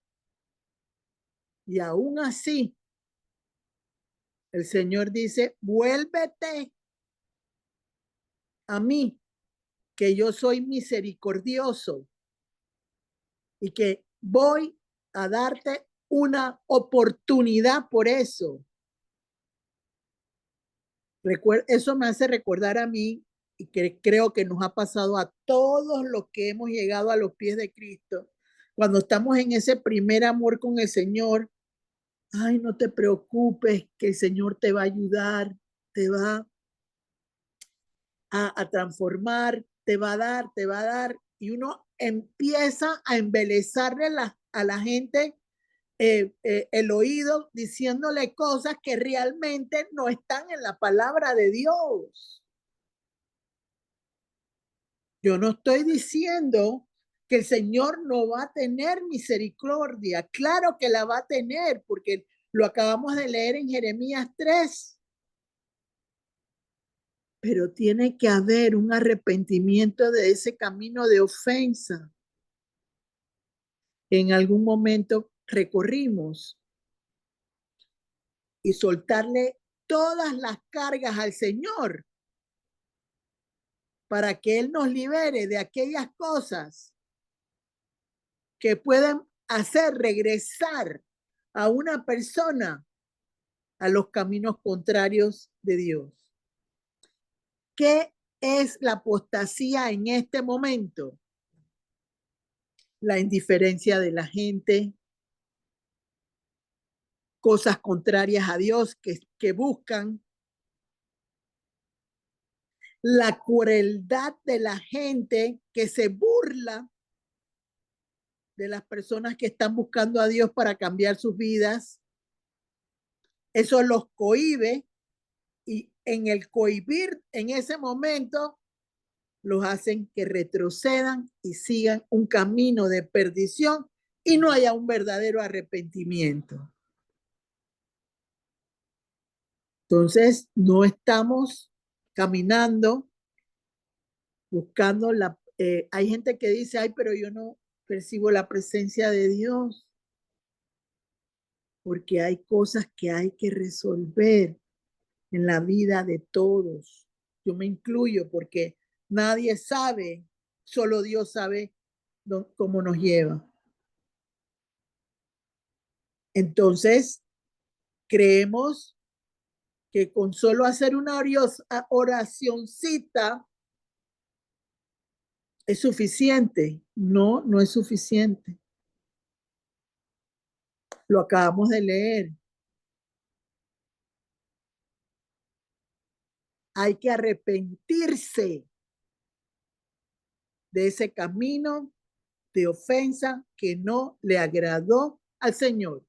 Y aún así, el Señor dice, vuélvete a mí, que yo soy misericordioso y que voy a darte una oportunidad por eso. Eso me hace recordar a mí y que creo que nos ha pasado a todos los que hemos llegado a los pies de Cristo. Cuando estamos en ese primer amor con el Señor, ay, no te preocupes, que el Señor te va a ayudar, te va a transformar, te va a dar, te va a dar. Y uno empieza a embelezarle a la gente el oído diciéndole cosas que realmente no están en la palabra de Dios. Yo no estoy diciendo que el Señor no va a tener misericordia. Claro que la va a tener, porque lo acabamos de leer en Jeremías 3. Pero tiene que haber un arrepentimiento de ese camino de ofensa que en algún momento recorrimos y soltarle todas las cargas al Señor para que Él nos libere de aquellas cosas que pueden hacer regresar a una persona a los caminos contrarios de Dios. ¿Qué es la apostasía en este momento? La indiferencia de la gente, cosas contrarias a Dios que buscan, la crueldad de la gente que se burla de las personas que están buscando a Dios para cambiar sus vidas. Eso los cohíbe y en el cohibir en ese momento los hacen que retrocedan y sigan un camino de perdición y no haya un verdadero arrepentimiento. Entonces, no estamos caminando buscando hay gente que dice, ay, pero yo no percibo la presencia de Dios, porque hay cosas que hay que resolver. en la vida de todos. Yo me incluyo porque nadie sabe, solo Dios sabe cómo nos lleva. Entonces, creemos que con solo hacer una oracioncita es suficiente. No, no es suficiente. Lo acabamos de leer. Hay que arrepentirse de ese camino de ofensa que no le agradó al Señor.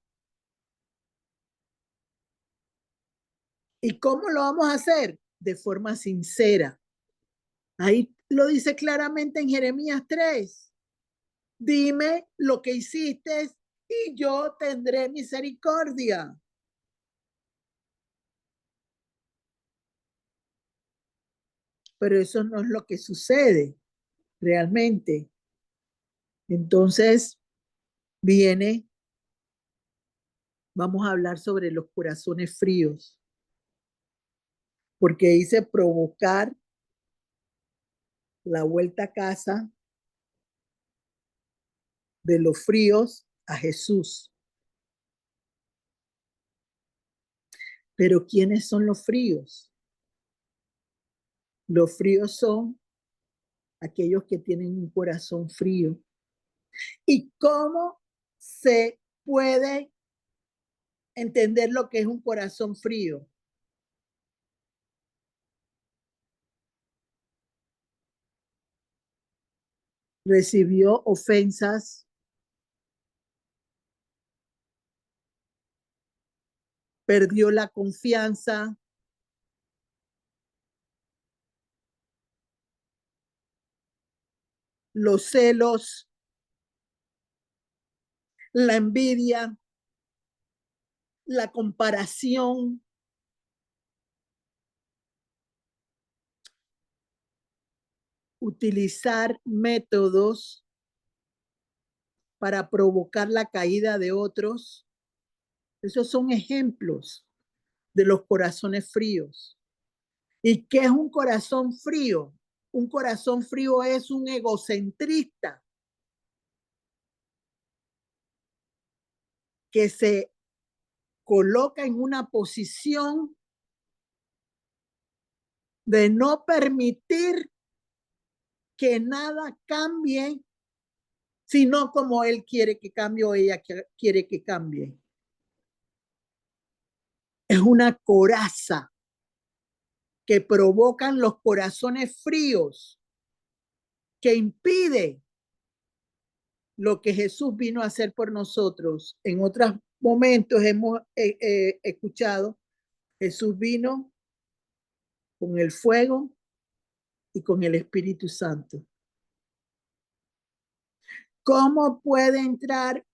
¿Y cómo lo vamos a hacer? De forma sincera. Ahí lo dice claramente en Jeremías 3. Dime lo que hiciste y yo tendré misericordia. Pero eso no es lo que sucede realmente. Entonces, vamos a hablar sobre los corazones fríos, porque dice provocar la vuelta a casa de los fríos a Jesús. Pero ¿quiénes son los fríos? Los fríos son aquellos que tienen un corazón frío. ¿Y cómo se puede entender lo que es un corazón frío? Recibió ofensas, perdió la confianza, los celos, la envidia, la comparación, utilizar métodos para provocar la caída de otros. Esos son ejemplos de los corazones fríos. ¿Y qué es un corazón frío? Un corazón frío es un egocentrista que se coloca en una posición de no permitir que nada cambie, sino como él quiere que cambie o ella quiere que cambie. Es una coraza que provocan los corazones fríos, que impide lo que Jesús vino a hacer por nosotros. En otros momentos hemos escuchado, Jesús vino con el fuego y con el Espíritu Santo. ¿Cómo puede entrar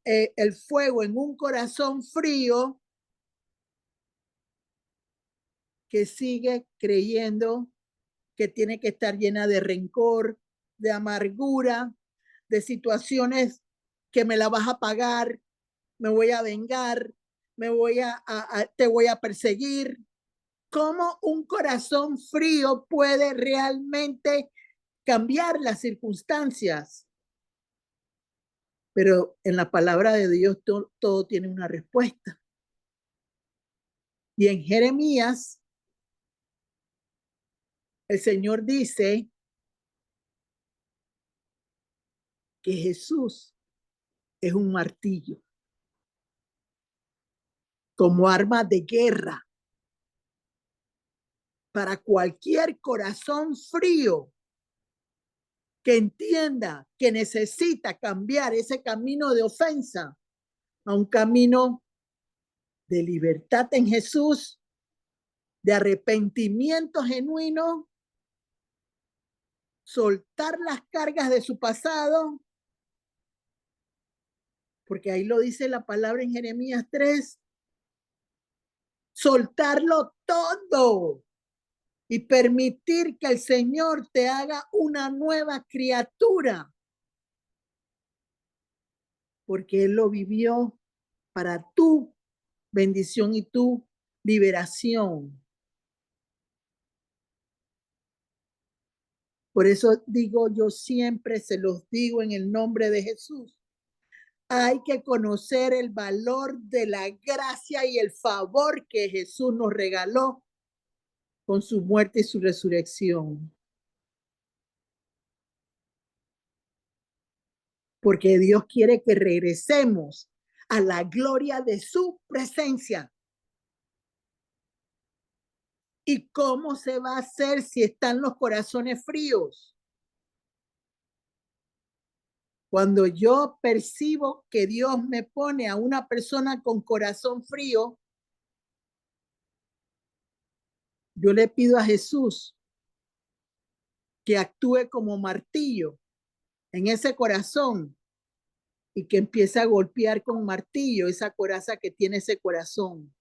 el fuego en un corazón frío que sigue creyendo que tiene que estar llena de rencor, de amargura, de situaciones que me la vas a pagar, me voy a vengar, te voy a perseguir? ¿Cómo un corazón frío puede realmente cambiar las circunstancias? Pero en la palabra de Dios todo tiene una respuesta. Y en Jeremías, el Señor dice que Jesús es un martillo como arma de guerra para cualquier corazón frío que entienda que necesita cambiar ese camino de ofensa a un camino de libertad en Jesús, de arrepentimiento genuino, soltar las cargas de su pasado, porque ahí lo dice la palabra en Jeremías 3, soltarlo todo y permitir que el Señor te haga una nueva criatura, porque Él lo vivió para tu bendición y tu liberación. Por eso digo, yo siempre se los digo en el nombre de Jesús. Hay que conocer el valor de la gracia y el favor que Jesús nos regaló con su muerte y su resurrección. Porque Dios quiere que regresemos a la gloria de su presencia. ¿Y cómo se va a hacer si están los corazones fríos? Cuando yo percibo que Dios me pone a una persona con corazón frío, yo le pido a Jesús que actúe como martillo en ese corazón y que empiece a golpear con martillo esa coraza que tiene ese corazón.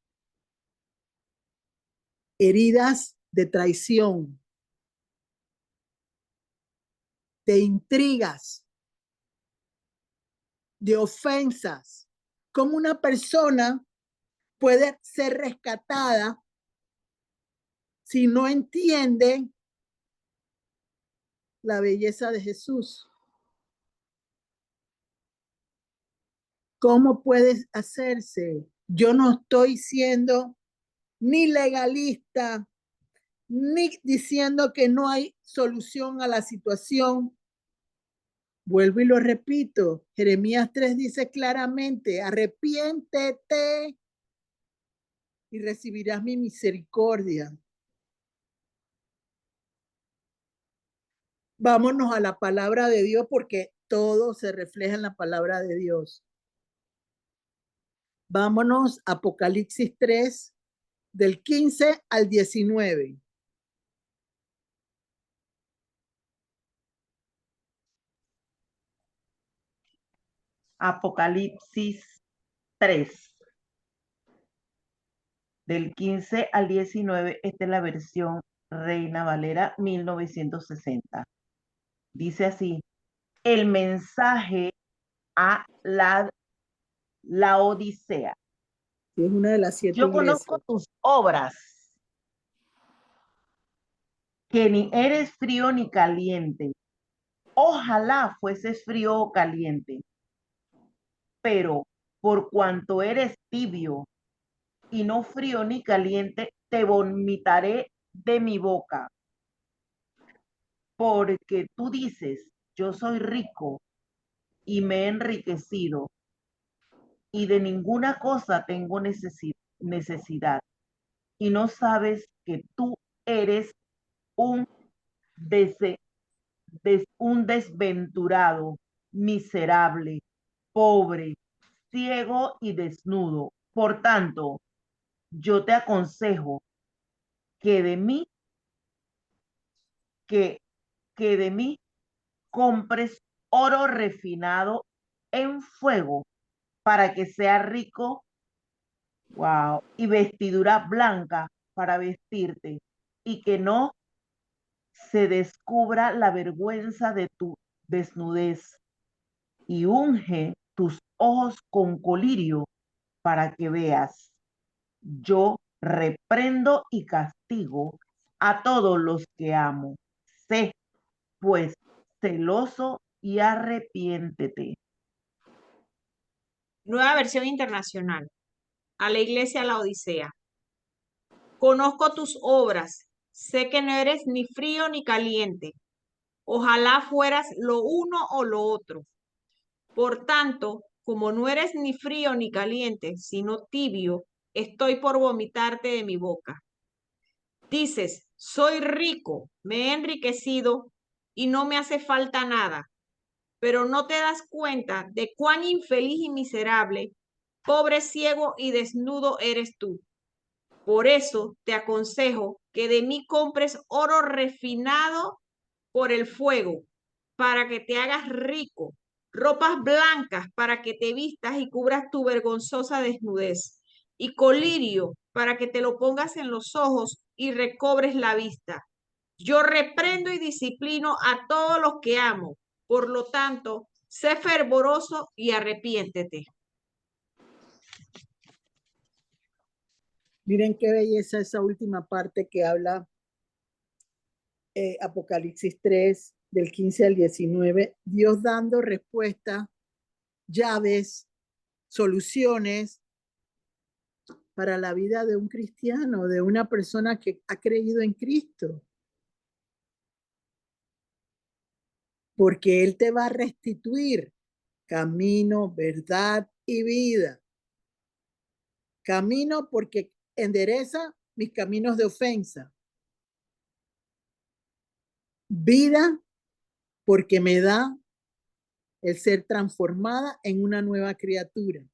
Heridas de traición, de intrigas, de ofensas. ¿Cómo una persona puede ser rescatada si no entiende la belleza de Jesús? ¿Cómo puede hacerse? Yo no estoy siendo ni legalista, ni diciendo que no hay solución a la situación. Vuelvo y lo repito, Jeremías 3 dice claramente, arrepiéntete y recibirás mi misericordia. Vámonos a la palabra de Dios porque todo se refleja en la palabra de Dios. Vámonos a Apocalipsis 3, del 15 al 19. Apocalipsis 3, del 15 al 19. Esta es la versión Reina Valera 1960. Dice así: el mensaje a la Odisea. Es una de las 7 Yo conozco iglesias. tus obras, que ni eres frío ni caliente. Ojalá fueses frío o caliente, pero por cuanto eres tibio y no frío ni caliente, te vomitaré de mi boca. Porque tú dices, yo soy rico y me he enriquecido y de ninguna cosa tengo necesidad. Y no sabes que tú eres un, un desventurado, miserable, pobre, ciego y desnudo. Por tanto, yo te aconsejo que de mí, que, que de mí compres oro refinado en fuego para que sea rico, wow, y vestidura blanca para vestirte, y que no se descubra la vergüenza de tu desnudez, y unge tus ojos con colirio para que veas. Yo reprendo y castigo a todos los que amo. Sé, pues, celoso y arrepiéntete. Nueva versión internacional. A la iglesia La Odisea. Conozco tus obras. Sé que no eres ni frío ni caliente. Ojalá fueras lo uno o lo otro. Por tanto, como no eres ni frío ni caliente, sino tibio, estoy por vomitarte de mi boca. Dices, soy rico, me he enriquecido y no me hace falta nada, pero no te das cuenta de cuán infeliz y miserable, pobre, ciego y desnudo eres tú. Por eso te aconsejo que de mí compres oro refinado por el fuego, para que te hagas rico, ropas blancas para que te vistas y cubras tu vergonzosa desnudez, y colirio para que te lo pongas en los ojos y recobres la vista. Yo reprendo y disciplino a todos los que amo, por lo tanto, sé fervoroso y arrepiéntete. Miren qué belleza esa última parte que habla Apocalipsis 3, del 15 al 19. Dios dando respuesta, llaves, soluciones para la vida de un cristiano, de una persona que ha creído en Cristo. Porque Él te va a restituir camino, verdad y vida. Camino porque endereza mis caminos de ofensa. Vida porque me da el ser transformada en una nueva criatura.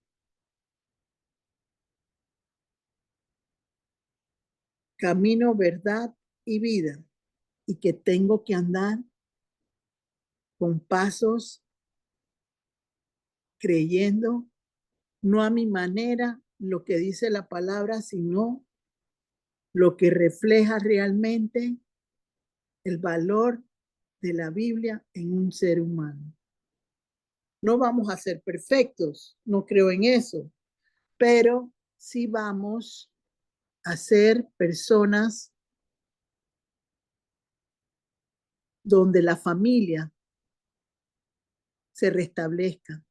Camino, verdad y vida. Y que tengo que andar con pasos creyendo, no a mi manera, lo que dice la palabra, sino lo que refleja realmente el valor de la Biblia en un ser humano. No vamos a ser perfectos, no creo en eso, pero sí vamos a ser personas donde la familia se restablezca,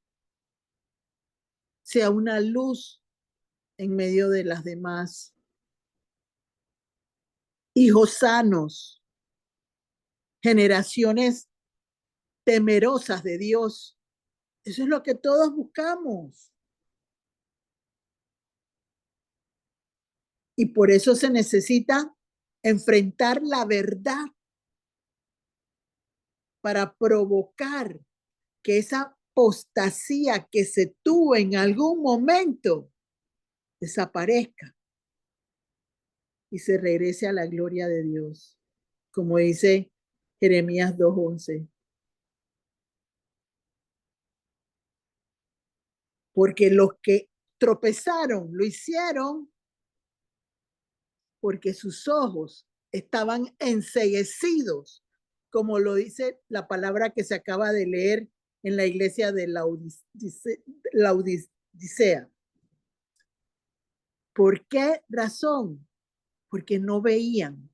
sea una luz en medio de las demás. Hijos sanos, generaciones temerosas de Dios. Eso es lo que todos buscamos. Y por eso se necesita enfrentar la verdad para provocar que esa apostasía que se tuvo en algún momento desaparezca y se regrese a la gloria de Dios, como dice Jeremías 2:11. Porque los que tropezaron lo hicieron porque sus ojos estaban enceguecidos, como lo dice la palabra que se acaba de leer en la iglesia de Laodicea. ¿Por qué razón? Porque no veían.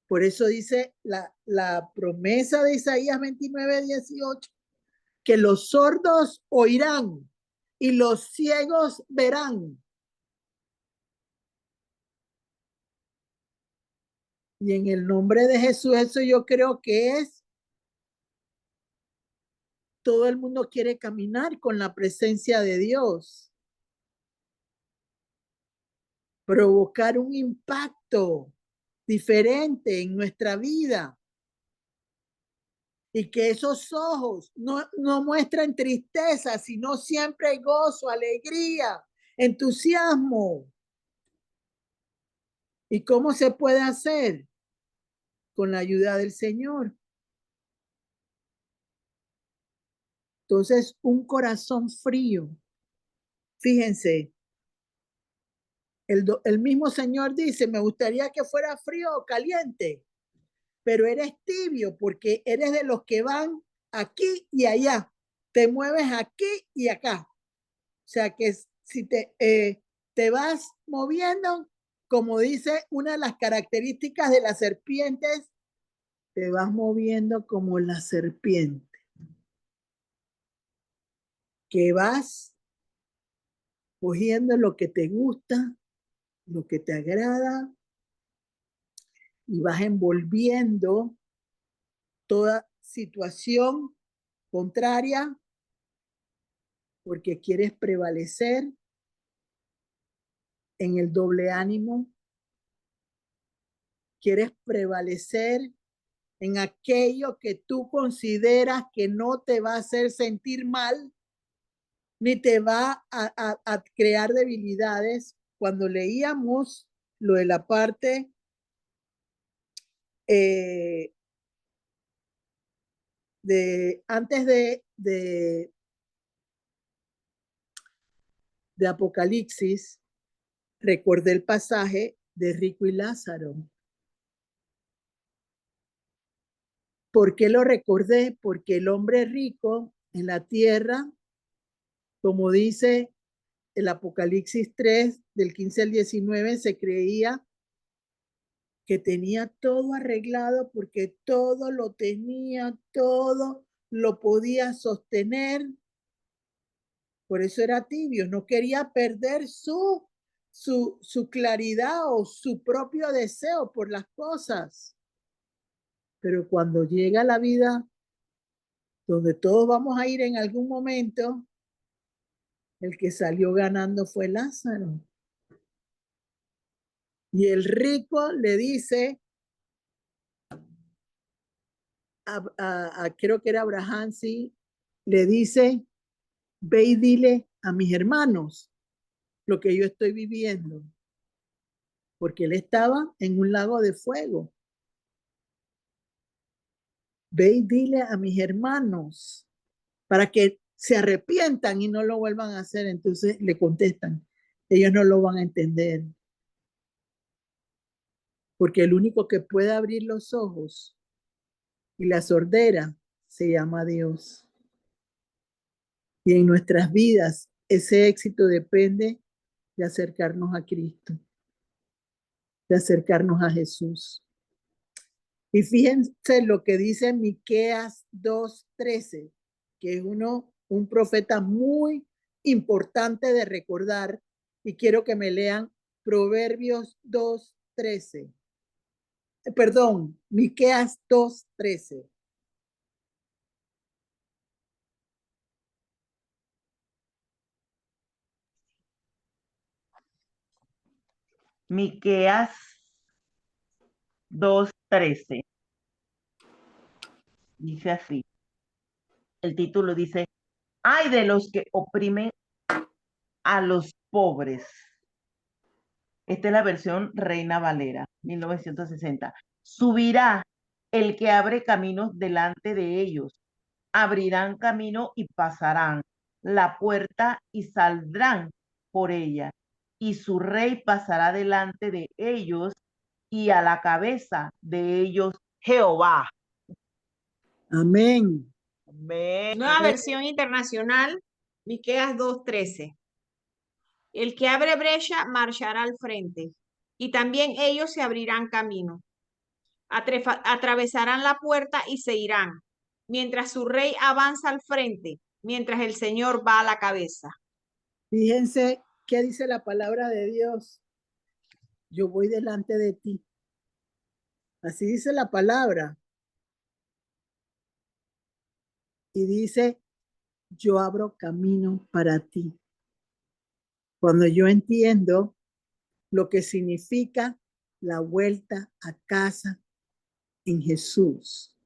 Por eso dice la promesa de Isaías 29:18, que los sordos oirán y los ciegos verán. Y en el nombre de Jesús, eso yo creo que es, todo el mundo quiere caminar con la presencia de Dios, provocar un impacto diferente en nuestra vida y que esos ojos no muestren tristeza, sino siempre gozo, alegría, entusiasmo. ¿Y cómo se puede hacer? Con la ayuda del Señor. Entonces, un corazón frío. Fíjense, el mismo Señor dice, me gustaría que fuera frío o caliente, pero eres tibio porque eres de los que van aquí y allá. Te mueves aquí y acá. O sea que si te vas moviendo, como dice una de las características de las serpientes, te vas moviendo como la serpiente. Que vas cogiendo lo que te gusta, lo que te agrada, y vas envolviendo toda situación contraria porque quieres prevalecer en el doble ánimo, quieres prevalecer en aquello que tú consideras que no te va a hacer sentir mal, ni te va a crear debilidades. Cuando leíamos lo de la parte antes de Apocalipsis, recordé el pasaje de Rico y Lázaro. ¿Por qué lo recordé? Porque el hombre rico en la tierra, como dice el Apocalipsis 3, del 15 al 19, se creía que tenía todo arreglado porque todo lo tenía, todo lo podía sostener. Por eso era tibio, no quería perder su claridad o su propio deseo por las cosas. Pero cuando llega la vida, donde todos vamos a ir en algún momento, el que salió ganando fue Lázaro. Y el rico le dice, creo que era Abraham, sí, le dice, ve y dile a mis hermanos lo que yo estoy viviendo. Porque él estaba en un lago de fuego. Ve y dile a mis hermanos para que se arrepientan y no lo vuelvan a hacer. Entonces le contestan, ellos no lo van a entender. Porque el único que puede abrir los ojos y la sordera se llama Dios. Y en nuestras vidas ese éxito depende de acercarnos a Cristo, de acercarnos a Jesús. Y fíjense lo que dice Miqueas 2:13, que es un profeta muy importante de recordar, y quiero que me lean Proverbios 2:13. Perdón, Miqueas 2:13. Miqueas 2:13. Dice así. El título dice, ay de los que oprimen a los pobres. Esta es la versión Reina Valera, 1960. Subirá el que abre caminos delante de ellos. Abrirán camino y pasarán la puerta y saldrán por ella. Y su rey pasará delante de ellos y a la cabeza de ellos Jehová. Amén. Amén. Nueva versión internacional, Miqueas 2:13. El que abre brecha marchará al frente, y también ellos se abrirán camino. Atravesarán la puerta y se irán, mientras su rey avanza al frente, mientras el Señor va a la cabeza. Fíjense qué dice la palabra de Dios. Yo voy delante de ti. Así dice la palabra. Y dice, yo abro camino para ti. Cuando yo entiendo lo que significa la vuelta a casa en Jesús.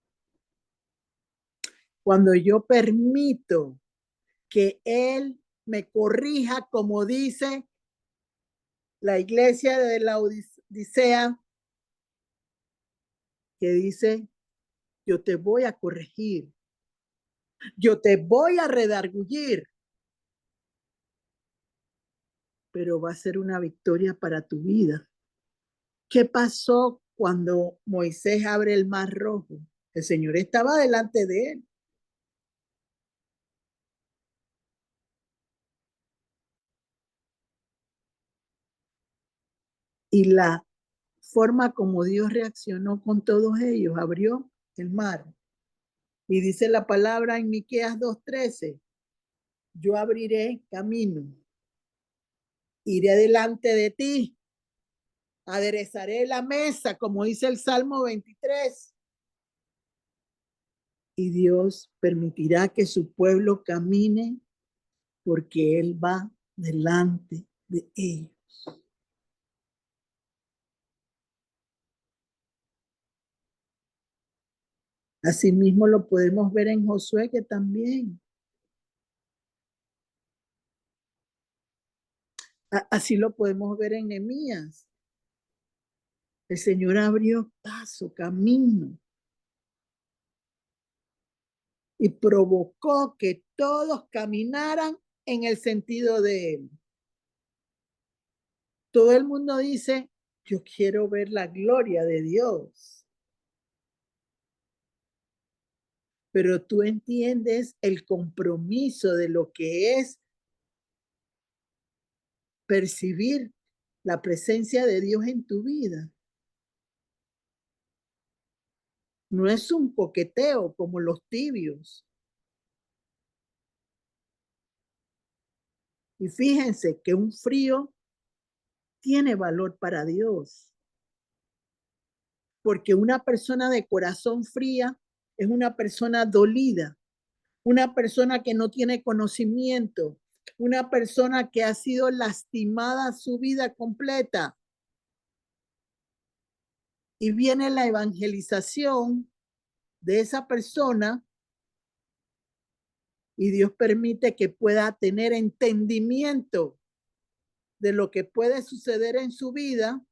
Cuando yo permito que Él me corrija, como dice la iglesia de la Odisea, que dice, yo te voy a corregir, yo te voy a redarguir, pero va a ser una victoria para tu vida. ¿Qué pasó cuando Moisés abre el mar rojo? El Señor estaba delante de él. Y la forma como Dios reaccionó con todos ellos, abrió el mar. Y dice la palabra en Miqueas 2:13, yo abriré camino, iré delante de ti, aderezaré la mesa, como dice el Salmo 23. Y Dios permitirá que su pueblo camine porque Él va delante de ellos. Asimismo lo podemos ver en Josué, que también. Así lo podemos ver en Nehemías. El Señor abrió paso, camino, y provocó que todos caminaran en el sentido de Él. Todo el mundo dice, yo quiero ver la gloria de Dios. Pero tú entiendes el compromiso de lo que es percibir la presencia de Dios en tu vida. No es un coqueteo como los tibios. Y fíjense que un frío tiene valor para Dios. Porque una persona de corazón fría es una persona dolida, una persona que no tiene conocimiento, una persona que ha sido lastimada su vida completa. Y viene la evangelización de esa persona y Dios permite que pueda tener entendimiento de lo que puede suceder en su vida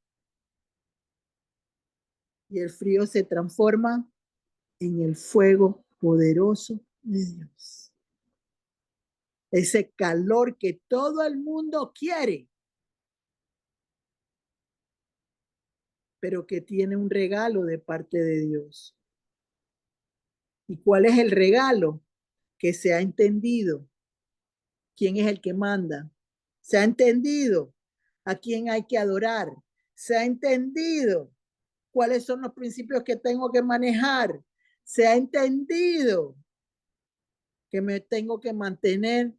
y el frío se transforma en el fuego poderoso de Dios. Ese calor que todo el mundo quiere, pero que tiene un regalo de parte de Dios. ¿Y cuál es el regalo? Que se ha entendido quién es el que manda. Se ha entendido a quién hay que adorar. Se ha entendido cuáles son los principios que tengo que manejar. Se ha entendido que me tengo que mantener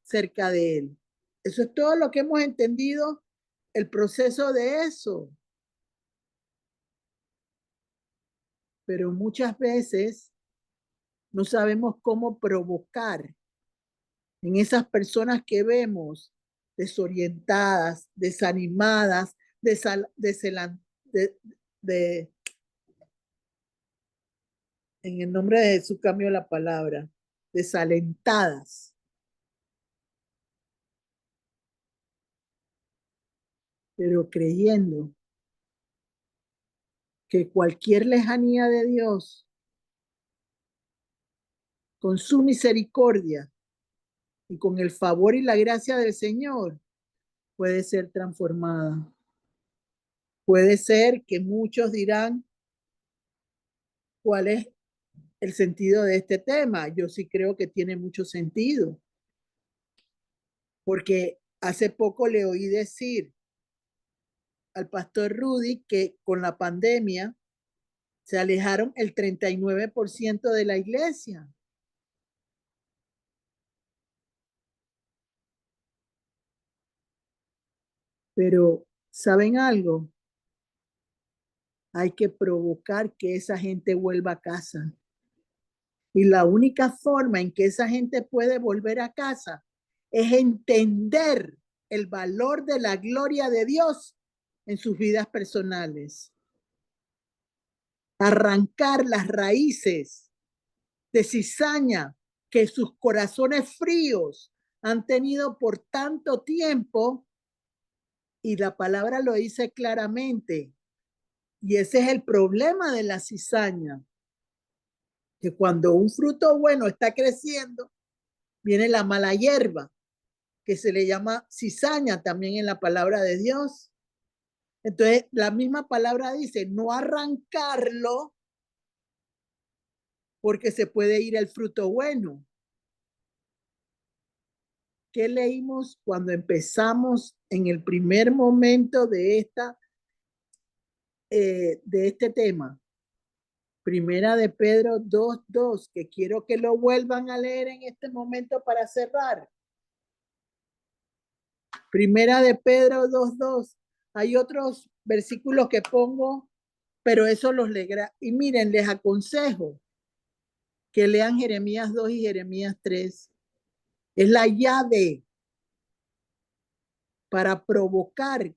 cerca de él. Eso es todo lo que hemos entendido, el proceso de eso. Pero muchas veces no sabemos cómo provocar en esas personas que vemos desorientadas, desanimadas, en el nombre de Jesús cambio la palabra, desalentadas. Pero creyendo que cualquier lejanía de Dios, con su misericordia y con el favor y la gracia del Señor, puede ser transformada. Puede ser que muchos dirán, ¿cuál es el sentido de este tema? Yo sí creo que tiene mucho sentido, porque hace poco le oí decir al pastor Rudy que con la pandemia se alejaron el 39% de la iglesia. Pero, ¿saben algo? Hay que provocar que esa gente vuelva a casa. Y la única forma en que esa gente puede volver a casa es entender el valor de la gloria de Dios en sus vidas personales. Arrancar las raíces de cizaña que sus corazones fríos han tenido por tanto tiempo, y la palabra lo dice claramente, y ese es el problema de la cizaña, que cuando un fruto bueno está creciendo, viene la mala hierba, que se le llama cizaña también en la palabra de Dios. Entonces, la misma palabra dice, no arrancarlo porque se puede ir el fruto bueno. ¿Qué leímos cuando empezamos en el primer momento de este tema? Primera de Pedro 2:2, que quiero que lo vuelvan a leer en este momento para cerrar. Primera de Pedro 2:2. Hay otros versículos que pongo, pero eso los leerá. Y miren, les aconsejo que lean Jeremías 2 y Jeremías 3. Es la llave para provocar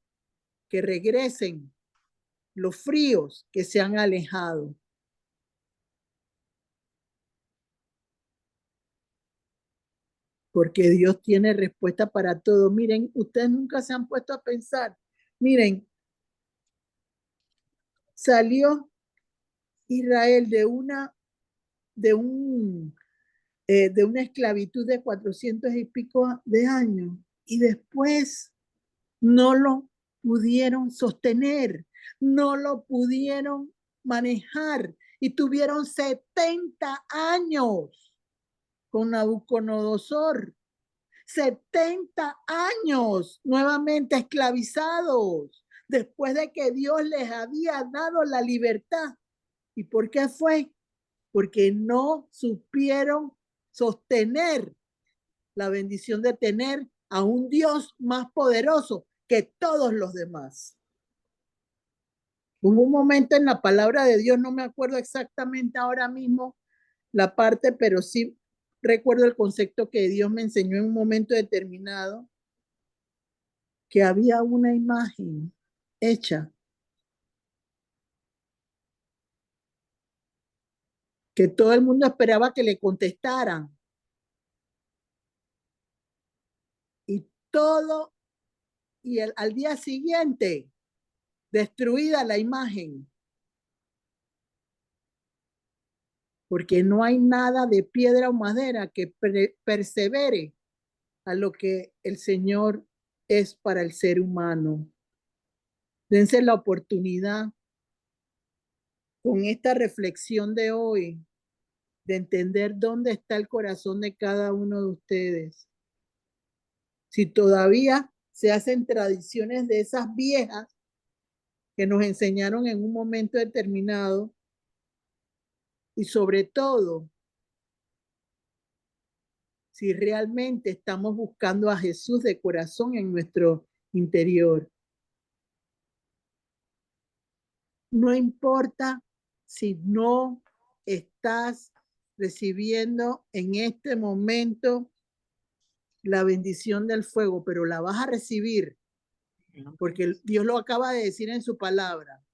que regresen los fríos que se han alejado. Porque Dios tiene respuesta para todo. Miren, ustedes nunca se han puesto a pensar. Miren, salió Israel de una esclavitud de 400 y pico de años y después no lo pudieron sostener, no lo pudieron manejar y tuvieron 70 años con Nabucodonosor. 70 años nuevamente esclavizados, después de que Dios les había dado la libertad. ¿Y por qué fue? Porque no supieron sostener la bendición de tener a un Dios más poderoso que todos los demás. Hubo un momento en la palabra de Dios, no me acuerdo exactamente ahora mismo la parte, pero sí recuerdo el concepto que Dios me enseñó en un momento determinado, que había una imagen hecha que todo el mundo esperaba que le contestaran. Y todo, al día siguiente, destruida la imagen. Porque no hay nada de piedra o madera que persevere a lo que el Señor es para el ser humano. Dense la oportunidad con esta reflexión de hoy de entender dónde está el corazón de cada uno de ustedes. Si todavía se hacen tradiciones de esas viejas que nos enseñaron en un momento determinado, y sobre todo, si realmente estamos buscando a Jesús de corazón en nuestro interior. No importa si no estás recibiendo en este momento la bendición del fuego, pero la vas a recibir porque Dios lo acaba de decir en su palabra.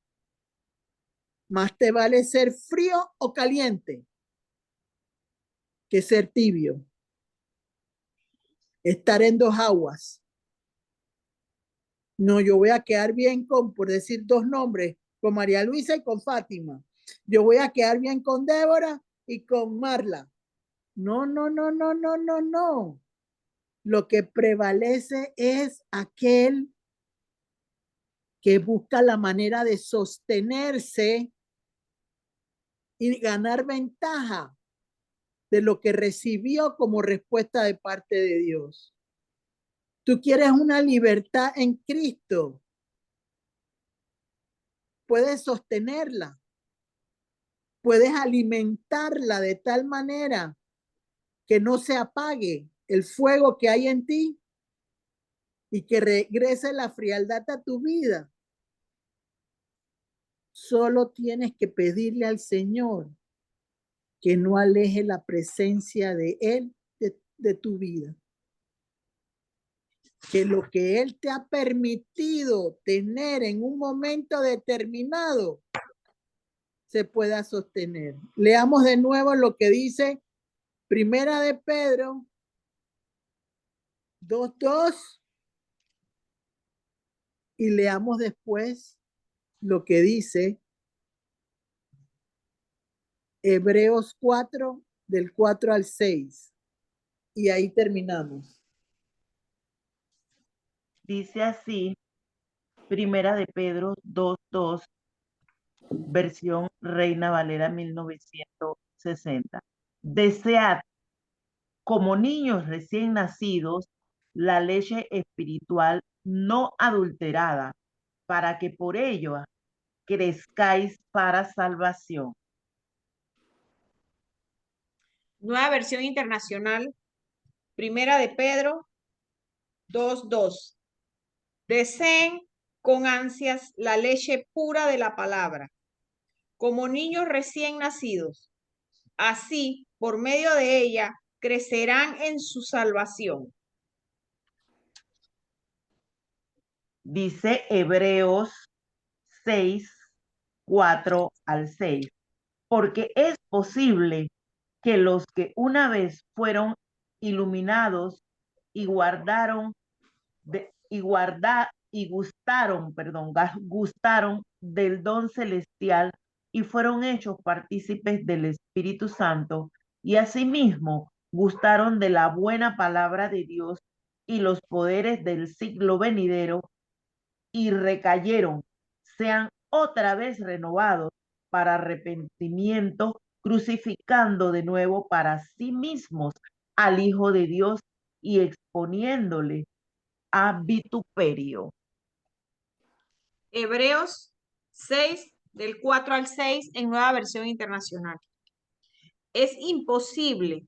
Más te vale ser frío o caliente que ser tibio. Estar en dos aguas. No, yo voy a quedar bien con, por decir dos nombres, con María Luisa y con Fátima. Yo voy a quedar bien con Débora y con Marla. No, no, no, no, no, no, no. Lo que prevalece es aquel que busca la manera de sostenerse y ganar ventaja de lo que recibió como respuesta de parte de Dios. Tú quieres una libertad en Cristo. Puedes sostenerla. Puedes alimentarla de tal manera que no se apague el fuego que hay en ti y que regrese la frialdad a tu vida. Solo tienes que pedirle al Señor que no aleje la presencia de Él de tu vida. Que lo que Él te ha permitido tener en un momento determinado se pueda sostener. Leamos de nuevo lo que dice Primera de Pedro 2:2 y leamos después lo que dice Hebreos 4 del 4 al 6 y ahí terminamos. Dice así, Primera de Pedro 2:2, versión Reina Valera 1960. Desead como niños recién nacidos la leche espiritual no adulterada, para que por ello crezcáis para salvación. Nueva versión internacional, Primera de Pedro 2:2. Deseen con ansias la leche pura de la palabra, como niños recién nacidos. Así, por medio de ella, crecerán en su salvación. Dice Hebreos 6, 4 al 6. Porque es posible que los que una vez fueron iluminados y gustaron del don celestial y fueron hechos partícipes del Espíritu Santo y asimismo gustaron de la buena palabra de Dios y los poderes del siglo venidero y recayeron, sean otra vez renovados para arrepentimiento, crucificando de nuevo para sí mismos al Hijo de Dios y exponiéndole a vituperio. Hebreos 6, del 4 al 6, en Nueva Versión Internacional. Es imposible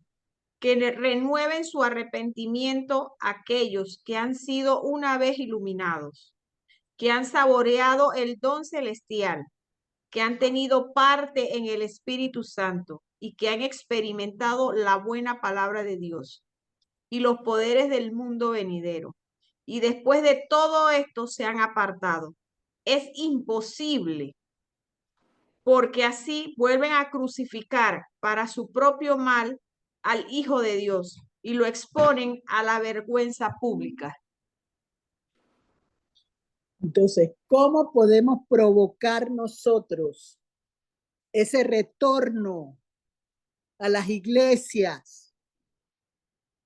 que renueven su arrepentimiento aquellos que han sido una vez iluminados, que han saboreado el don celestial, que han tenido parte en el Espíritu Santo y que han experimentado la buena palabra de Dios y los poderes del mundo venidero. Y después de todo esto se han apartado. Es imposible, porque así vuelven a crucificar para su propio mal al Hijo de Dios y lo exponen a la vergüenza pública. Entonces, ¿cómo podemos provocar nosotros ese retorno a las iglesias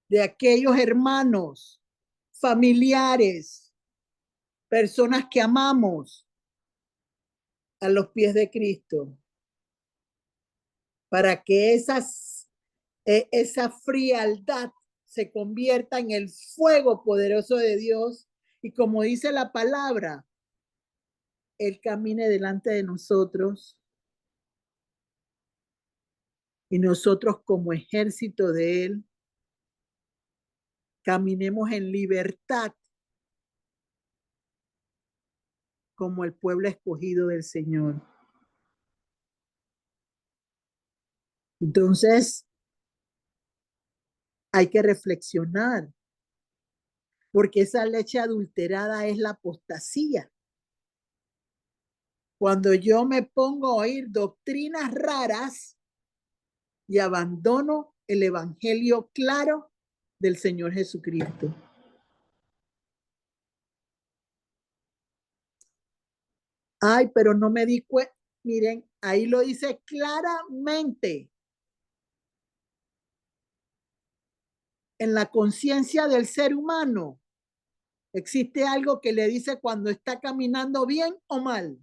de aquellos hermanos, familiares, personas que amamos a los pies de Cristo? Para que esa frialdad se convierta en el fuego poderoso de Dios y, como dice la palabra, Él camine delante de nosotros y nosotros, como ejército de Él, caminemos en libertad como el pueblo escogido del Señor. Entonces, hay que reflexionar, porque esa leche adulterada es la apostasía. Cuando yo me pongo a oír doctrinas raras y abandono el evangelio claro del Señor Jesucristo. Ay, pero no me di cuenta. Miren, ahí lo dice claramente. En la conciencia del ser humano existe algo que le dice cuando está caminando bien o mal.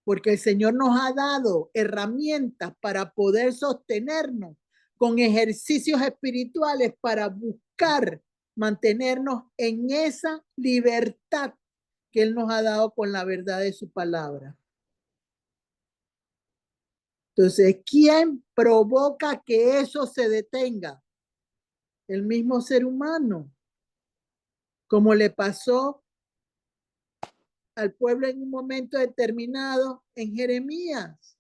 Porque el Señor nos ha dado herramientas para poder sostenernos con ejercicios espirituales para buscar mantenernos en esa libertad que Él nos ha dado con la verdad de su palabra. Entonces, ¿quién provoca que eso se detenga? El mismo ser humano, como le pasó al pueblo en un momento determinado en Jeremías.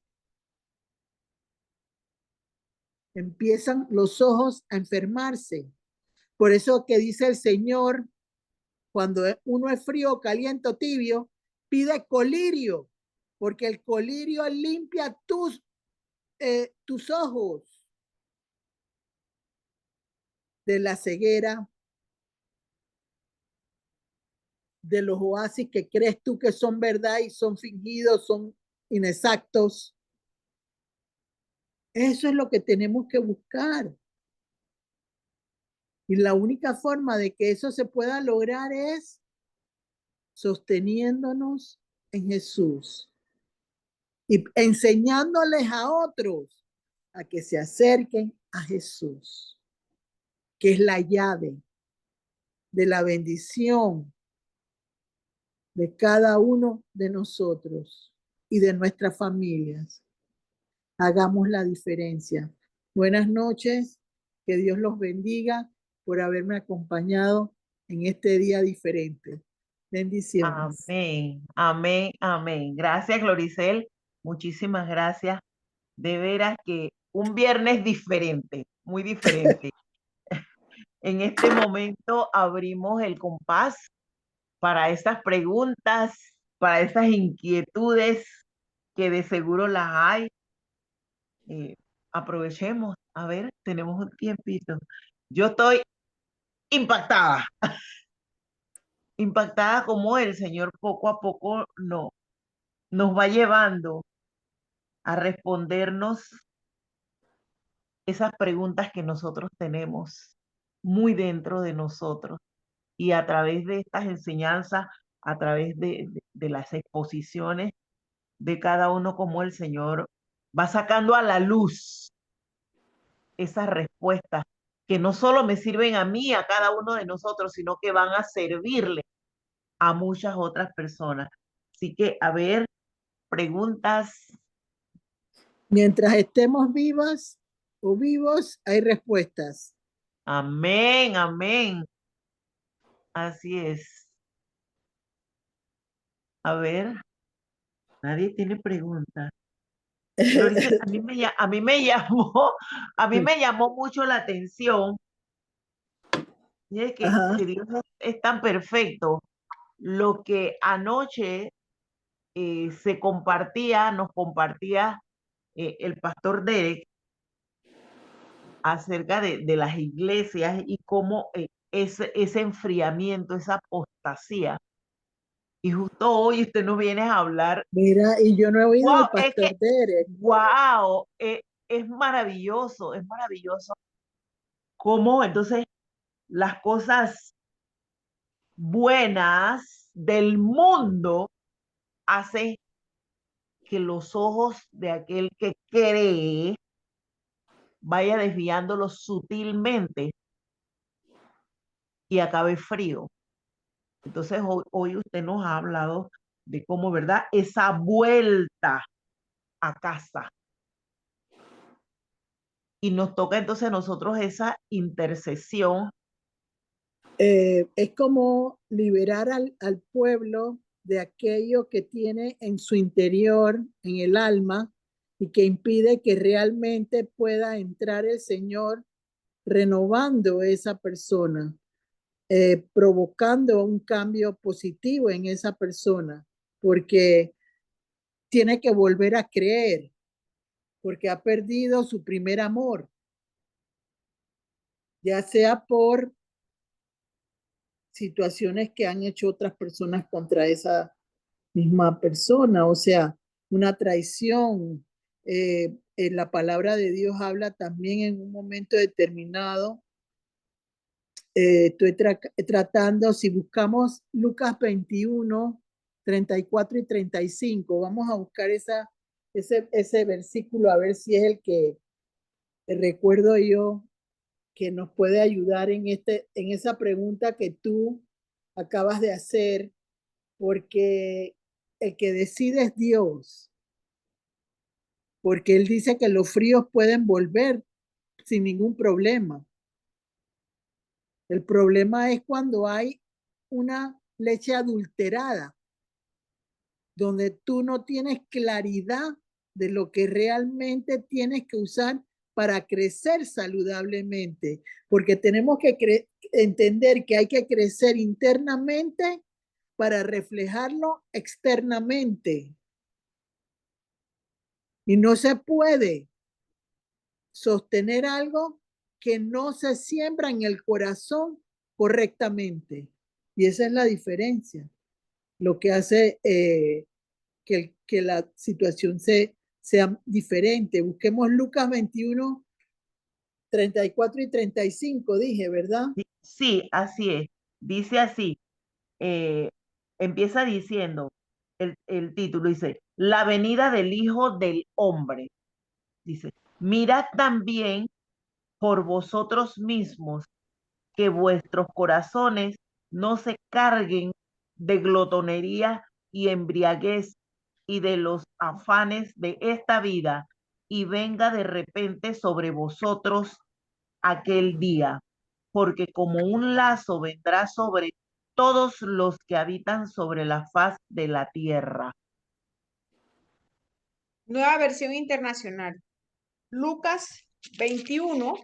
Empiezan los ojos a enfermarse. Por eso que dice el Señor, cuando uno es frío, caliente o tibio, pide colirio, porque el colirio limpia tus ojos de la ceguera, de los oasis que crees tú que son verdad y son fingidos, son inexactos. Eso es lo que tenemos que buscar. Y la única forma de que eso se pueda lograr es sosteniéndonos en Jesús y enseñándoles a otros a que se acerquen a Jesús, que es la llave de la bendición de cada uno de nosotros y de nuestras familias. Hagamos la diferencia. Buenas noches, que Dios los bendiga por haberme acompañado en este día diferente. Bendiciones. Amén, amén, amén. Gracias, Gloricel. Muchísimas gracias. De veras que un viernes diferente, muy diferente. En este momento abrimos el compás para estas preguntas, para estas inquietudes que de seguro las hay. Aprovechemos, a ver, tenemos un tiempito. Yo estoy impactada, impactada como el Señor poco a poco nos va llevando a respondernos esas preguntas que nosotros tenemos muy dentro de nosotros. Y a través de estas enseñanzas, a través de las exposiciones de cada uno, como el Señor va sacando a la luz esas respuestas que no solo me sirven a mí, a cada uno de nosotros, sino que van a servirle a muchas otras personas. Así que, a ver, preguntas. Mientras estemos vivas o vivos, hay respuestas. Amén, amén. Así es. A ver, nadie tiene preguntas. Florisa, a mí me llamó, a mí me llamó mucho la atención. Y es Ajá. que Dios es tan perfecto. Lo que anoche nos compartía el pastor Derek acerca de las iglesias y cómo ese enfriamiento, esa apostasía. Y justo hoy usted nos viene a hablar. Mira, y yo no he oído Wow, al pastor Derek. wow, es maravilloso, es maravilloso cómo entonces las cosas buenas del mundo hacen que los ojos de aquel que cree vaya desviándolos sutilmente y acabe frío. Entonces hoy usted nos ha hablado de cómo, ¿verdad? Esa vuelta a casa. Y nos toca entonces a nosotros esa intercesión. Es como liberar al pueblo de aquello que tiene en su interior, en el alma, y que impide que realmente pueda entrar el Señor renovando esa persona, provocando un cambio positivo en esa persona, porque tiene que volver a creer, porque ha perdido su primer amor, ya sea por situaciones que han hecho otras personas contra esa misma persona, o sea, una traición. La palabra de Dios habla también en un momento determinado. Estoy tratando, si buscamos Lucas 21, 34 y 35, vamos a buscar ese versículo a ver si es el que recuerdo yo que nos puede ayudar en esa pregunta que tú acabas de hacer, porque el que decide es Dios, porque Él dice que los fríos pueden volver sin ningún problema. El problema es cuando hay una leche adulterada, donde tú no tienes claridad de lo que realmente tienes que usar para crecer saludablemente, porque tenemos que entender que hay que crecer internamente para reflejarlo externamente. Y no se puede sostener algo que no se siembra en el corazón correctamente. Y esa es la diferencia, lo que hace que la situación sea diferente. Busquemos Lucas 21, 34 y 35, dije, ¿verdad? Sí, así es. Dice así, eh, empieza diciendo, el título dice, la venida del Hijo del Hombre. Dice, mirad también por vosotros mismos que vuestros corazones no se carguen de glotonería y embriaguez y de los afanes de esta vida, y venga de repente sobre vosotros aquel día, porque como un lazo vendrá sobre todos los que habitan sobre la faz de la tierra. Nueva versión internacional. Lucas 21,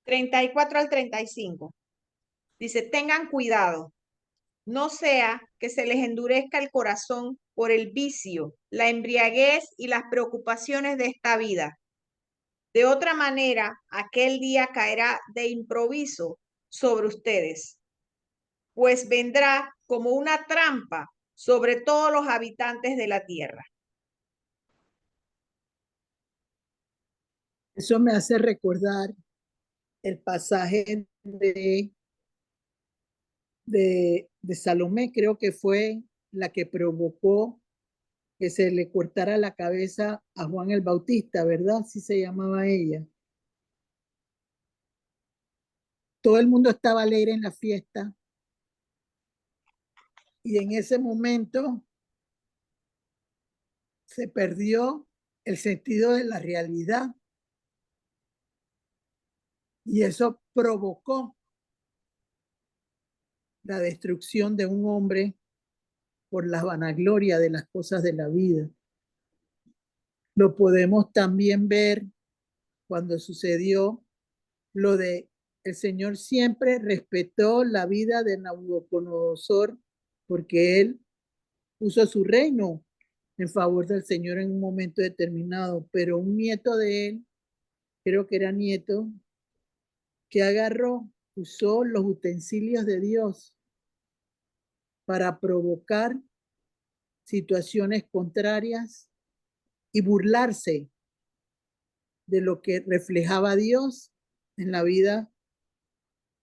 34 al 35. Dice, tengan cuidado, no sea que se les endurezca el corazón por el vicio, la embriaguez y las preocupaciones de esta vida. De otra manera, aquel día caerá de improviso sobre ustedes, pues vendrá como una trampa sobre todos los habitantes de la tierra. Eso me hace recordar el pasaje de Salomé, creo que fue la que provocó que se le cortara la cabeza a Juan el Bautista, ¿verdad? Así se llamaba ella. Todo el mundo estaba alegre en la fiesta y en ese momento se perdió el sentido de la realidad y eso provocó la destrucción de un hombre por la vanagloria de las cosas de la vida. Lo podemos también ver cuando sucedió lo de el Señor siempre respetó la vida de Nabucodonosor porque él puso su reino en favor del Señor en un momento determinado, pero un nieto de él, creo que era nieto, que agarró, usó los utensilios de Dios para provocar situaciones contrarias y burlarse de lo que reflejaba Dios en la vida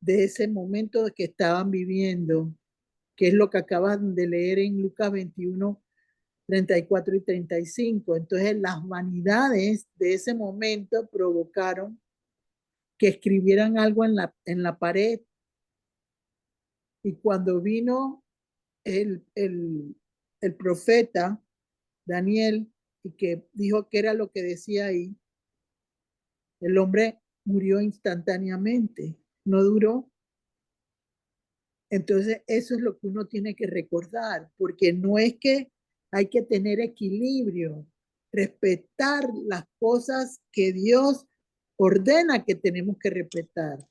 de ese momento que estaban viviendo, que es lo que acaban de leer en Lucas 21, 34 y 35. Entonces las vanidades de ese momento provocaron que escribieran algo en la pared y cuando vino el profeta Daniel y que dijo que era lo que decía ahí, el hombre murió instantáneamente, no duró. Entonces eso es lo que uno tiene que recordar, porque no es que hay que tener equilibrio, respetar las cosas que Dios ordena que tenemos que respetar.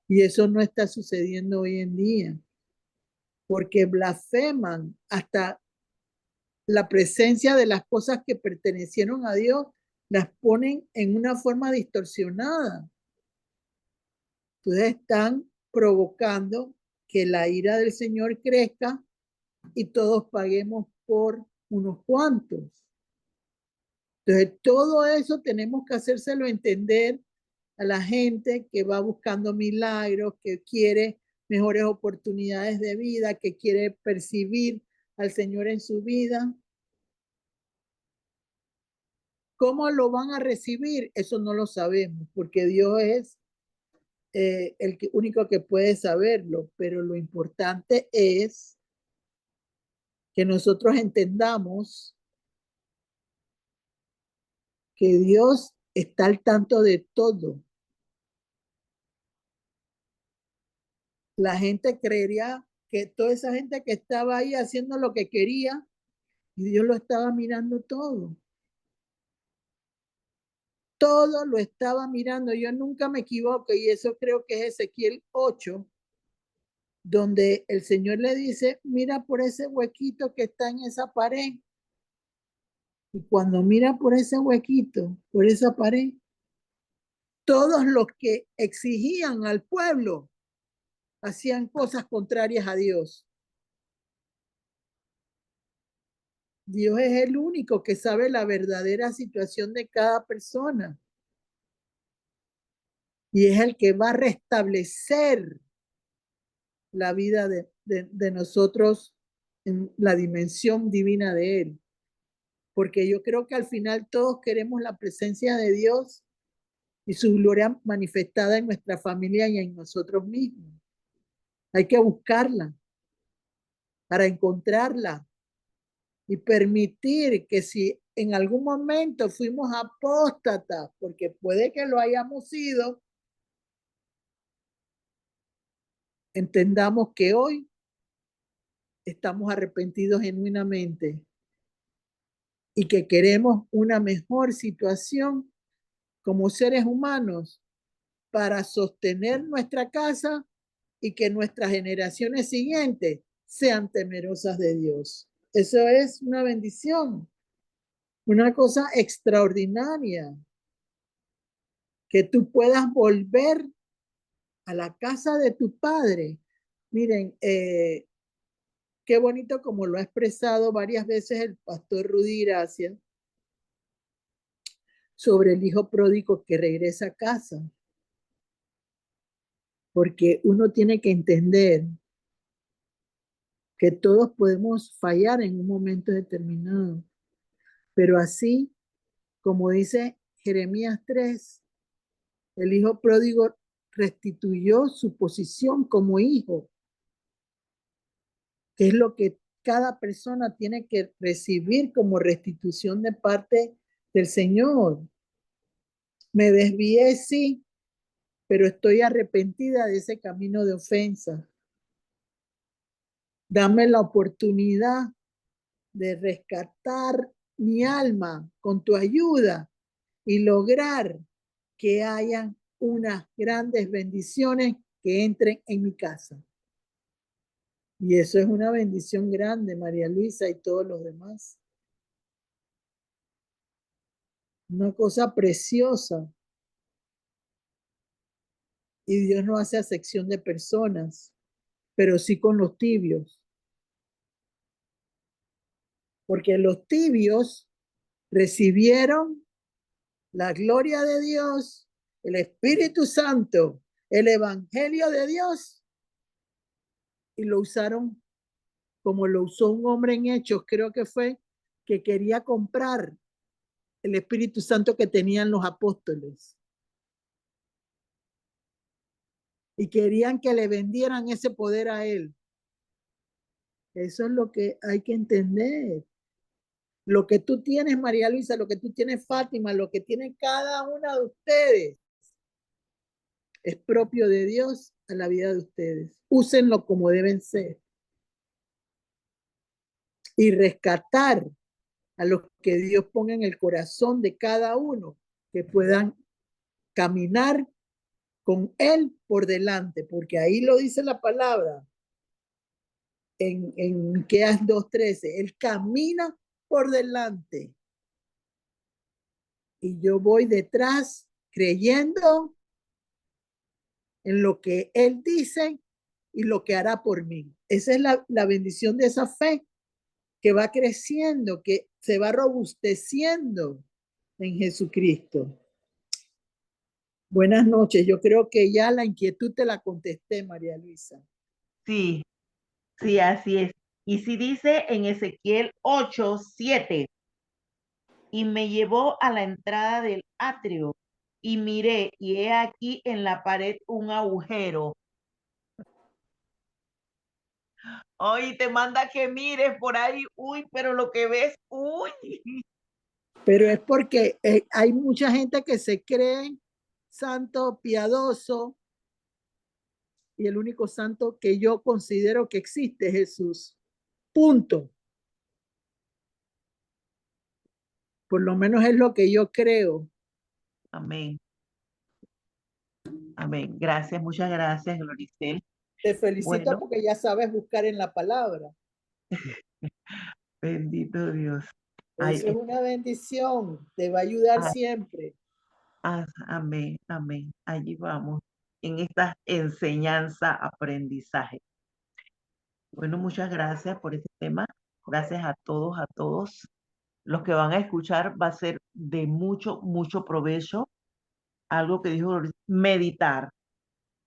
Y eso no está sucediendo hoy en día, porque blasfeman hasta la presencia de las cosas que pertenecieron a Dios, las ponen en una forma distorsionada. Entonces están provocando que la ira del Señor crezca y todos paguemos por unos cuantos. Entonces todo eso tenemos que hacérselo entender a la gente que va buscando milagros, que quiere mejores oportunidades de vida, que quiere percibir al Señor en su vida. ¿Cómo lo van a recibir? Eso no lo sabemos, porque Dios es el único que puede saberlo, pero lo importante es que nosotros entendamos que Dios está al tanto de todo. La gente creería que toda esa gente que estaba ahí haciendo lo que quería, y Dios lo estaba mirando todo. Todo lo estaba mirando. Yo nunca me equivoco y eso creo que es Ezequiel 8, donde el Señor le dice, mira por ese huequito que está en esa pared. Y cuando mira por ese huequito, por esa pared, todos los que exigían al pueblo hacían cosas contrarias a Dios. Dios es el único que sabe la verdadera situación de cada persona. Y es el que va a restablecer la vida de nosotros en la dimensión divina de Él. Porque yo creo que al final todos queremos la presencia de Dios y su gloria manifestada en nuestra familia y en nosotros mismos. Hay que buscarla para encontrarla y permitir que si en algún momento fuimos apóstatas, porque puede que lo hayamos sido, entendamos que hoy estamos arrepentidos genuinamente y que queremos una mejor situación como seres humanos para sostener nuestra casa y que nuestras generaciones siguientes sean temerosas de Dios. Eso es una bendición, una cosa extraordinaria, que tú puedas volver a la casa de tu padre. Miren, qué bonito como lo ha expresado varias veces el pastor Rudy Gracia sobre el hijo pródigo que regresa a casa. Porque uno tiene que entender que todos podemos fallar en un momento determinado. Pero así, como dice Jeremías 3, el hijo pródigo restituyó su posición como hijo, que es lo que cada persona tiene que recibir como restitución de parte del Señor. Me desvié, sí, pero estoy arrepentida de ese camino de ofensa. Dame la oportunidad de rescatar mi alma con tu ayuda y lograr que haya unas grandes bendiciones que entren en mi casa. Y eso es una bendición grande, María Luisa y todos los demás. Una cosa preciosa. Y Dios no hace acepción de personas, pero sí con los tibios. Porque los tibios recibieron la gloria de Dios, el Espíritu Santo, el Evangelio de Dios, y lo usaron como lo usó un hombre en Hechos, creo que fue, que quería comprar el Espíritu Santo que tenían los apóstoles. Y querían que le vendieran ese poder a él. Eso es lo que hay que entender. Lo que tú tienes, María Luisa, lo que tú tienes, Fátima, lo que tiene cada una de ustedes, es propio de Dios a la vida de ustedes. Úsenlo como deben ser. Y rescatar a los que Dios ponga en el corazón de cada uno, que puedan caminar con Él por delante, porque ahí lo dice la palabra en Miqueas 2:13, Él camina por delante y yo voy detrás creyendo en lo que Él dice y lo que hará por mí. Esa es la bendición de esa fe que va creciendo, que se va robusteciendo en Jesucristo. Buenas noches. Yo creo que ya la inquietud te la contesté, María Luisa. Sí, sí, así es. Y si dice en Ezequiel 8:7, y me llevó a la entrada del atrio, y miré, y he aquí en la pared un agujero. Hoy te manda que mires por ahí, uy, pero lo que ves, uy. Pero es porque hay mucha gente que se cree santo, piadoso, y el único santo que yo considero que existe es Jesús. Punto. Por lo menos es lo que yo creo. Amén. Amén. Gracias, muchas gracias, Gloricel. Te felicito Bueno, porque ya sabes buscar en la palabra. bendito Dios. Eso es Ay, una bendición. Te va a ayudar ay, siempre. amén, amén. Allí vamos en esta enseñanza, aprendizaje. Bueno, muchas gracias por este tema. Gracias a todos, a todos. Los que van a escuchar va a ser de mucho, mucho provecho. Algo que dijo, meditar.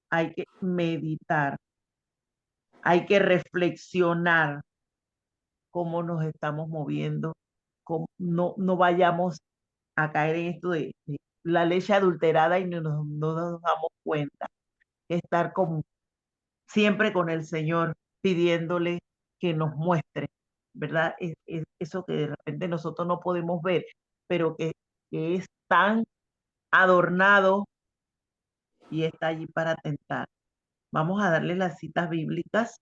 Hay que meditar. Hay que reflexionar cómo nos estamos moviendo. No vayamos a caer en esto de la leche adulterada y no nos damos cuenta. Estar como siempre con el Señor, pidiéndole que nos muestre, ¿verdad? Eso que de repente nosotros no podemos ver, pero que es tan adornado y está allí para tentar. Vamos a darle las citas bíblicas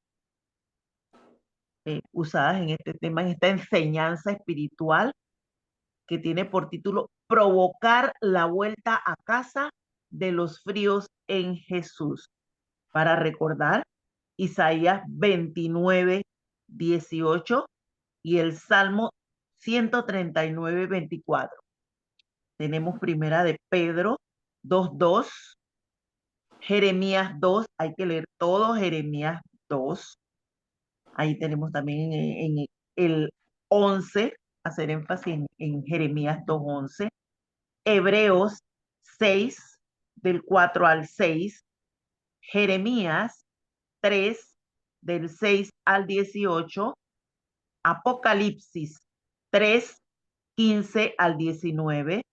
usadas en este tema, en esta enseñanza espiritual que tiene por título Provocar la vuelta a casa de los fríos en Jesús. Para recordar, Isaías 29:18 y el Salmo 139:24. Tenemos primera de Pedro 2:2, Jeremías 2, hay que leer todo Jeremías 2. Ahí tenemos también en el 11, hacer énfasis en Jeremías 2:11, Hebreos 6, del 4 al 6, Jeremías 3, del 6 al 18, Apocalipsis 3, 15 al 19,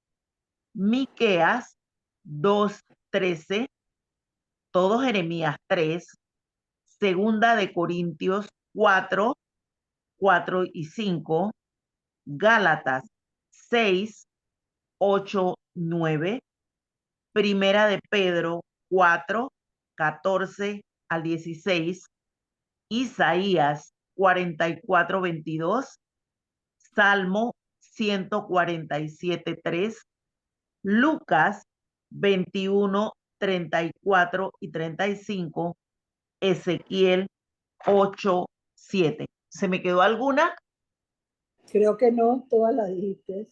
Miqueas 2, 13, todo Jeremías 3, Segunda de Corintios 4, 4 y 5, Gálatas 6, 8, 9, Primera de Pedro 4, 14 al 16, Isaías 44, 22, Salmo 147, 3, Lucas 21, 34 y 35, Ezequiel 8, 7. ¿Se me quedó alguna? Creo que no, todas las dijiste.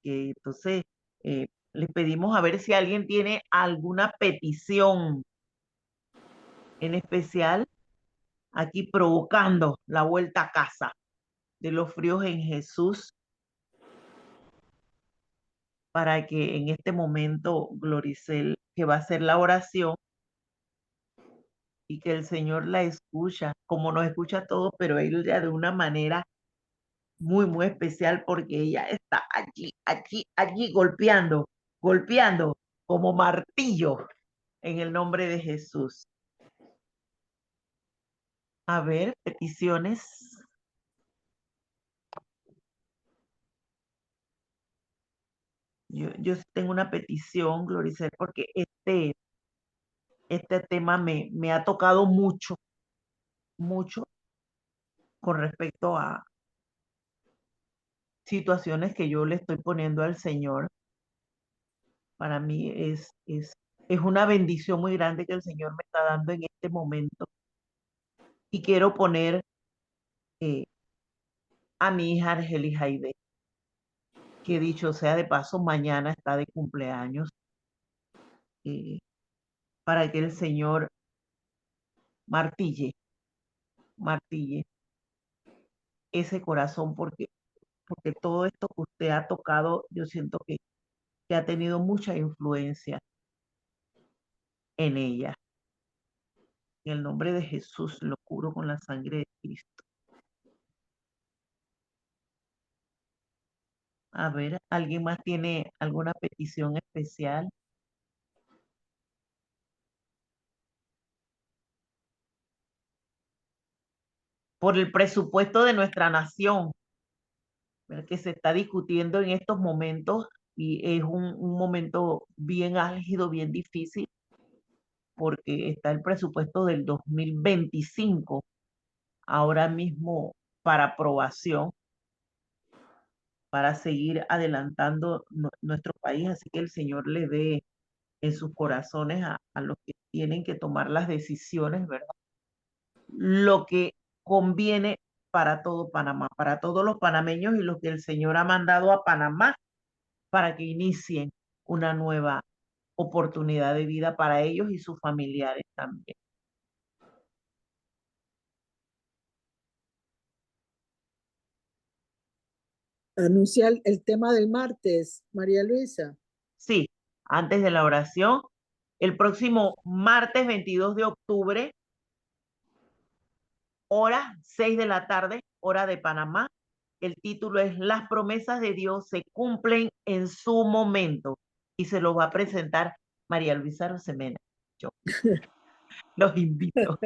Entonces, les pedimos a ver si alguien tiene alguna petición en especial, aquí provocando la vuelta a casa de los fríos en Jesús, para que en este momento Gloricel, que va a hacer la oración, y que el Señor la escucha, como nos escucha todo, pero ella de una manera muy, muy especial, porque ella está allí, allí, allí, golpeando, golpeando como martillo en el nombre de Jesús. A ver, peticiones. Yo tengo una petición, Gloricel, porque este tema me ha tocado mucho, mucho con respecto a situaciones que yo le estoy poniendo al Señor. Para mí es una bendición muy grande que el Señor me está dando en este momento. Y quiero poner eh, a mi hija Argelis Jaide, que dicho sea de paso, mañana está de cumpleaños, eh, para que el Señor martille ese corazón, porque todo esto que usted ha tocado, yo siento que ha tenido mucha influencia en ella. En el nombre de Jesús lo cubro con la sangre de Cristo. A ver, ¿alguien más tiene alguna petición especial? Por el presupuesto de nuestra nación, ¿verdad?, que se está discutiendo en estos momentos, y es un momento bien álgido, bien difícil, porque está el presupuesto del 2025 ahora mismo para aprobación, para seguir adelantando nuestro país. Así que el Señor le dé en sus corazones a los que tienen que tomar las decisiones, ¿verdad?, lo que conviene para todo Panamá, para todos los panameños y los que el Señor ha mandado a Panamá para que inicien una nueva oportunidad de vida para ellos y sus familiares también. Anuncia el tema del martes, María Luisa. Sí, antes de la oración, el próximo martes 22 de octubre, hora 6 de la tarde, hora de Panamá. El título es Las promesas de Dios se cumplen en su momento, y se lo va a presentar María Luisa Rosemena. Yo los invito.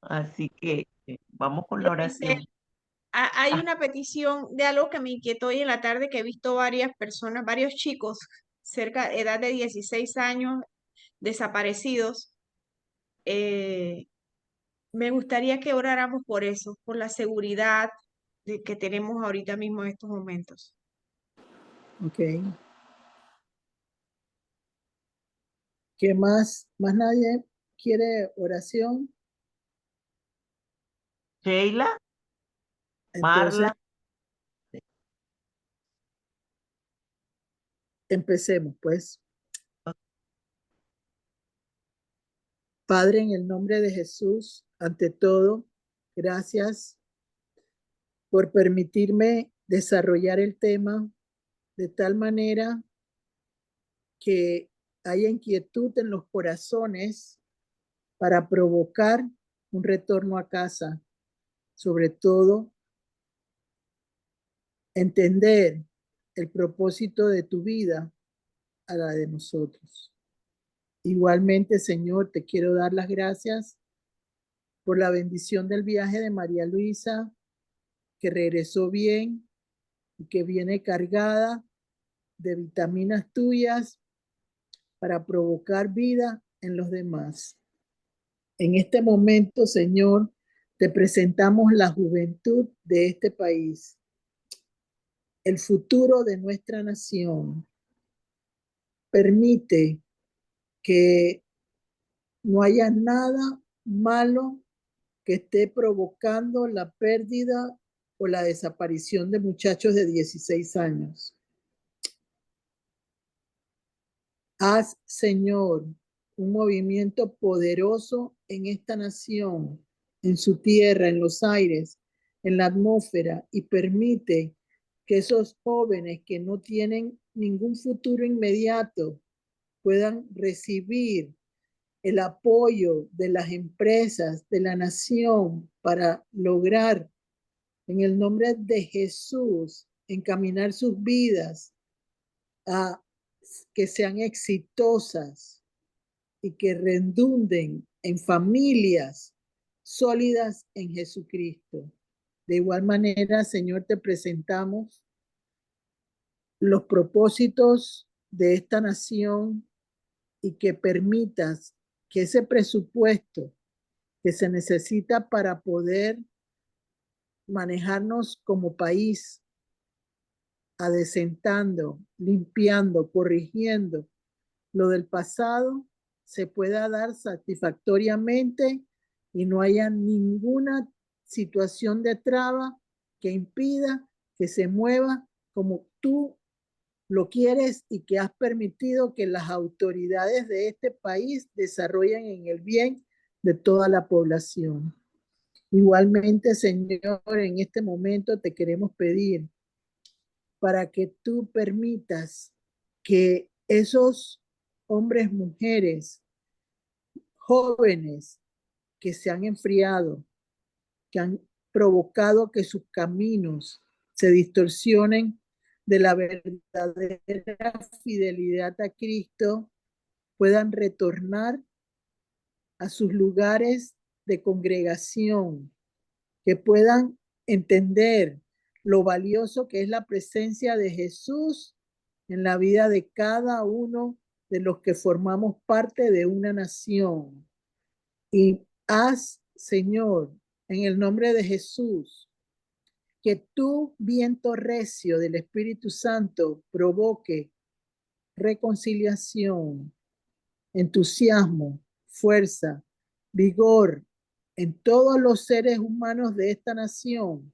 Así que vamos con la oración. Hay una petición de algo que me inquietó hoy en la tarde, que he visto varias personas, varios chicos cerca de edad de 16 años desaparecidos. Me gustaría que oráramos por eso, por la seguridad que tenemos ahorita mismo en estos momentos. Ok. ¿Qué más? ¿Más nadie quiere oración? Sheila, Entonces, Marla, empecemos, pues. Padre, en el nombre de Jesús, ante todo, gracias por permitirme desarrollar el tema de tal manera que haya inquietud en los corazones para provocar un retorno a casa. Sobre todo, entender el propósito de tu vida a la de nosotros. Igualmente, Señor, te quiero dar las gracias por la bendición del viaje de María Luisa, que regresó bien y que viene cargada de vitaminas tuyas para provocar vida en los demás. En este momento, Señor, te presentamos la juventud de este país, el futuro de nuestra nación. Permite que no haya nada malo que esté provocando la pérdida o la desaparición de muchachos de 16 años. Haz, Señor, un movimiento poderoso en esta nación, en su tierra, en los aires, en la atmósfera, y permite que esos jóvenes que no tienen ningún futuro inmediato puedan recibir el apoyo de las empresas, de la nación, para lograr, en el nombre de Jesús, encaminar sus vidas a que sean exitosas y que redunden en familias sólidas en Jesucristo. De igual manera, Señor, te presentamos los propósitos de esta nación y que permitas que ese presupuesto que se necesita para poder manejarnos como país, adecentando, limpiando, corrigiendo lo del pasado, se pueda dar satisfactoriamente y no haya ninguna situación de traba que impida que se mueva como tú lo quieres y que has permitido que las autoridades de este país desarrollen en el bien de toda la población. Igualmente, Señor, en este momento te queremos pedir para que tú permitas que esos hombres, mujeres, jóvenes que se han enfriado, que han provocado que sus caminos se distorsionen de la verdadera fidelidad a Cristo, puedan retornar a sus lugares de congregación, que puedan entender lo valioso que es la presencia de Jesús en la vida de cada uno de los que formamos parte de una nación. Y haz, Señor, en el nombre de Jesús, que tu viento recio del Espíritu Santo provoque reconciliación, entusiasmo, fuerza, vigor en todos los seres humanos de esta nación,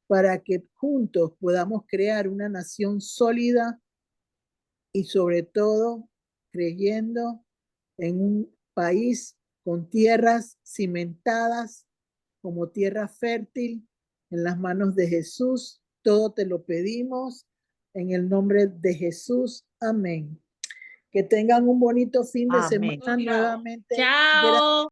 para que juntos podamos crear una nación sólida y sobre todo creyendo en un país con tierras cimentadas como tierra fértil en las manos de Jesús. Todo te lo pedimos en el nombre de Jesús. Amén. Que tengan un bonito fin de semana nuevamente. Chao.